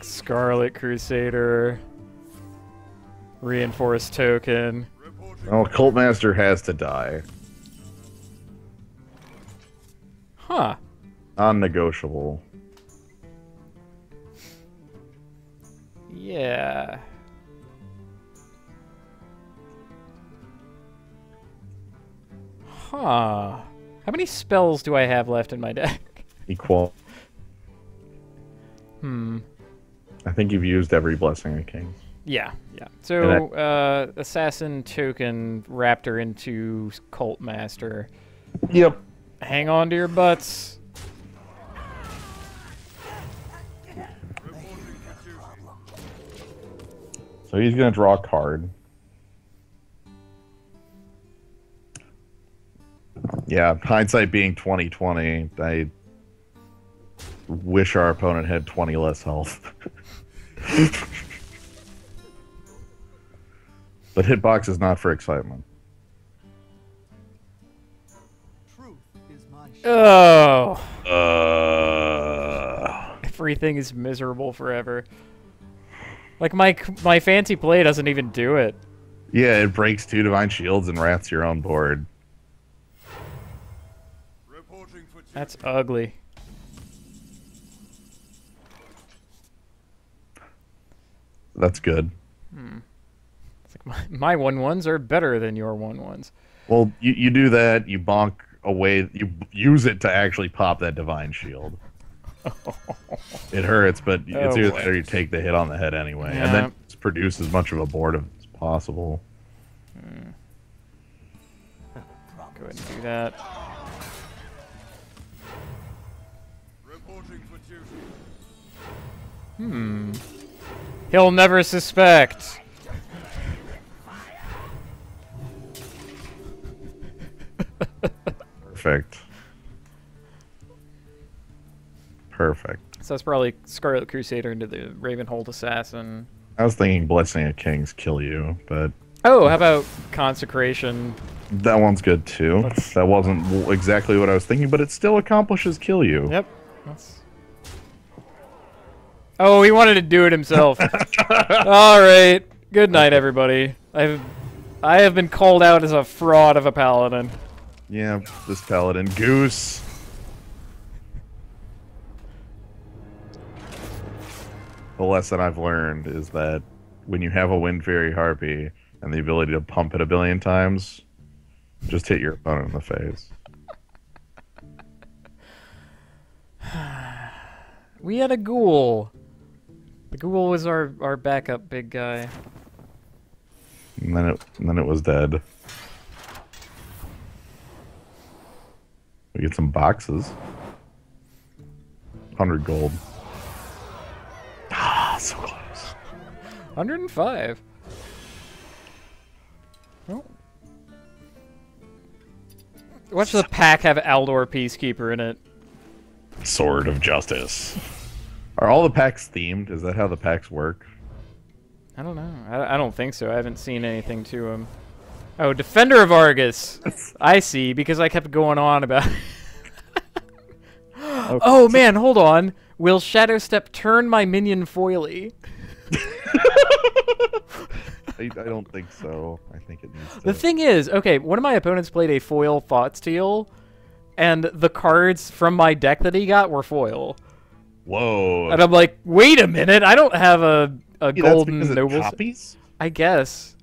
Scarlet Crusader, Reinforced Token. Oh, Cult Master has to die. Huh. Non-negotiable. Yeah. Huh. How many spells do I have left in my deck? Equal. Hmm. I think you've used every Blessing of Kings. Yeah, yeah. So, Assassin Token, Raptor into Cult Master. Yep. Hang on to your butts. So he's gonna draw a card. Yeah, hindsight being 2020, I wish our opponent had 20 less health. But hitbox is not for excitement. Truth is my Oh. Uh, Everything is miserable forever. Like, my fancy play doesn't even do it. yeah, it breaks 2 Divine Shields and rats your own board. Reporting for duty. That's ugly. That's good. It's like my 1/1s are better than your 1/1s. Well, you do that, you bonk away, you use it to actually pop that Divine Shield. It hurts, but it's Oh, either boy. that or you take the hit on the head anyway, Yeah. and then just produce as much of a board as possible. Go ahead and do that. Reporting for duty. He'll never suspect. Perfect. Perfect. So that's probably Scarlet Crusader into the Ravenhold Assassin. I was thinking Blessing of Kings kill you, but Oh, how about Consecration? that one's good too. That wasn't exactly what I was thinking, but it still accomplishes kill you. Yep. That's... Oh, he wanted to do it himself. All right. Good night, everybody. I have been called out as a fraud of a paladin. Yeah, this Paladin. Goose. The lesson I've learned is that when you have a Wind Fairy Harpy and the ability to pump it a billion times, just hit your opponent in the face. We had a ghoul. The ghoul was our backup big guy. And then it was dead. We get some boxes. 100 gold. Ah, so close. 105. Oh. Watch the pack have Aldor Peacekeeper in it. Sword of Justice. Are all the packs themed? Is that how the packs work? I don't know. I don't think so. I haven't seen anything to him. Oh, Defender of Argus. I see, because I kept going on about... Oh, man, hold on. Will Shadow Step turn my minion foily? I don't think so. I think it needs to. The thing is, okay, one of my opponents played a foil Thoughtsteel, and the cards from my deck that he got were foil. Whoa. And I'm like, wait a minute, I don't have a Yeah, golden that's because noble. it's copies? I guess.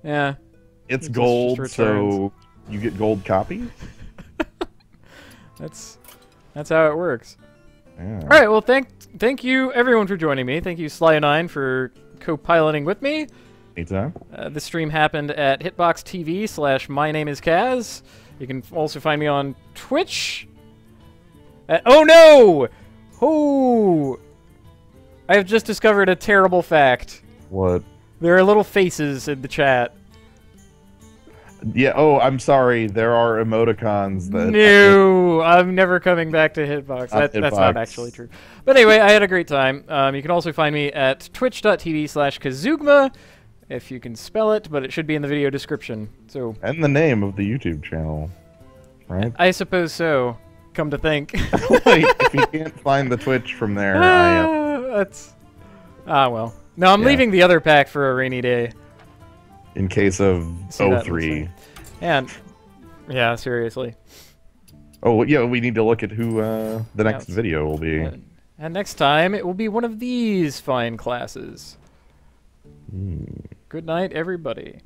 Yeah. It's It gold, just so you get gold copies? That's how it works. Yeah. All right, well, thank you everyone for joining me. Thank you Slio9 for co-piloting with me. Anytime. This stream happened at Hitbox TV / My Name Is Kaz. You can also find me on Twitch. Oh no! Oh! I have just discovered a terrible fact. What? There are little faces in the chat. Yeah, oh, I'm sorry. There are emoticons that... No! I'm never coming back to Hitbox. That's not actually true. But anyway, I had a great time. You can also find me at twitch.tv/Kazugma, if you can spell it, but it should be in the video description. So. And the name of the YouTube channel, right? I suppose so. Come to think. Like, if you can't find the Twitch from there, That's... well. No, I'm leaving the other pack for a rainy day. in case of See that 03. And, yeah, seriously. Oh, yeah, we need to look at who the next video will be. And next time, it will be one of these fine classes. Good night, everybody.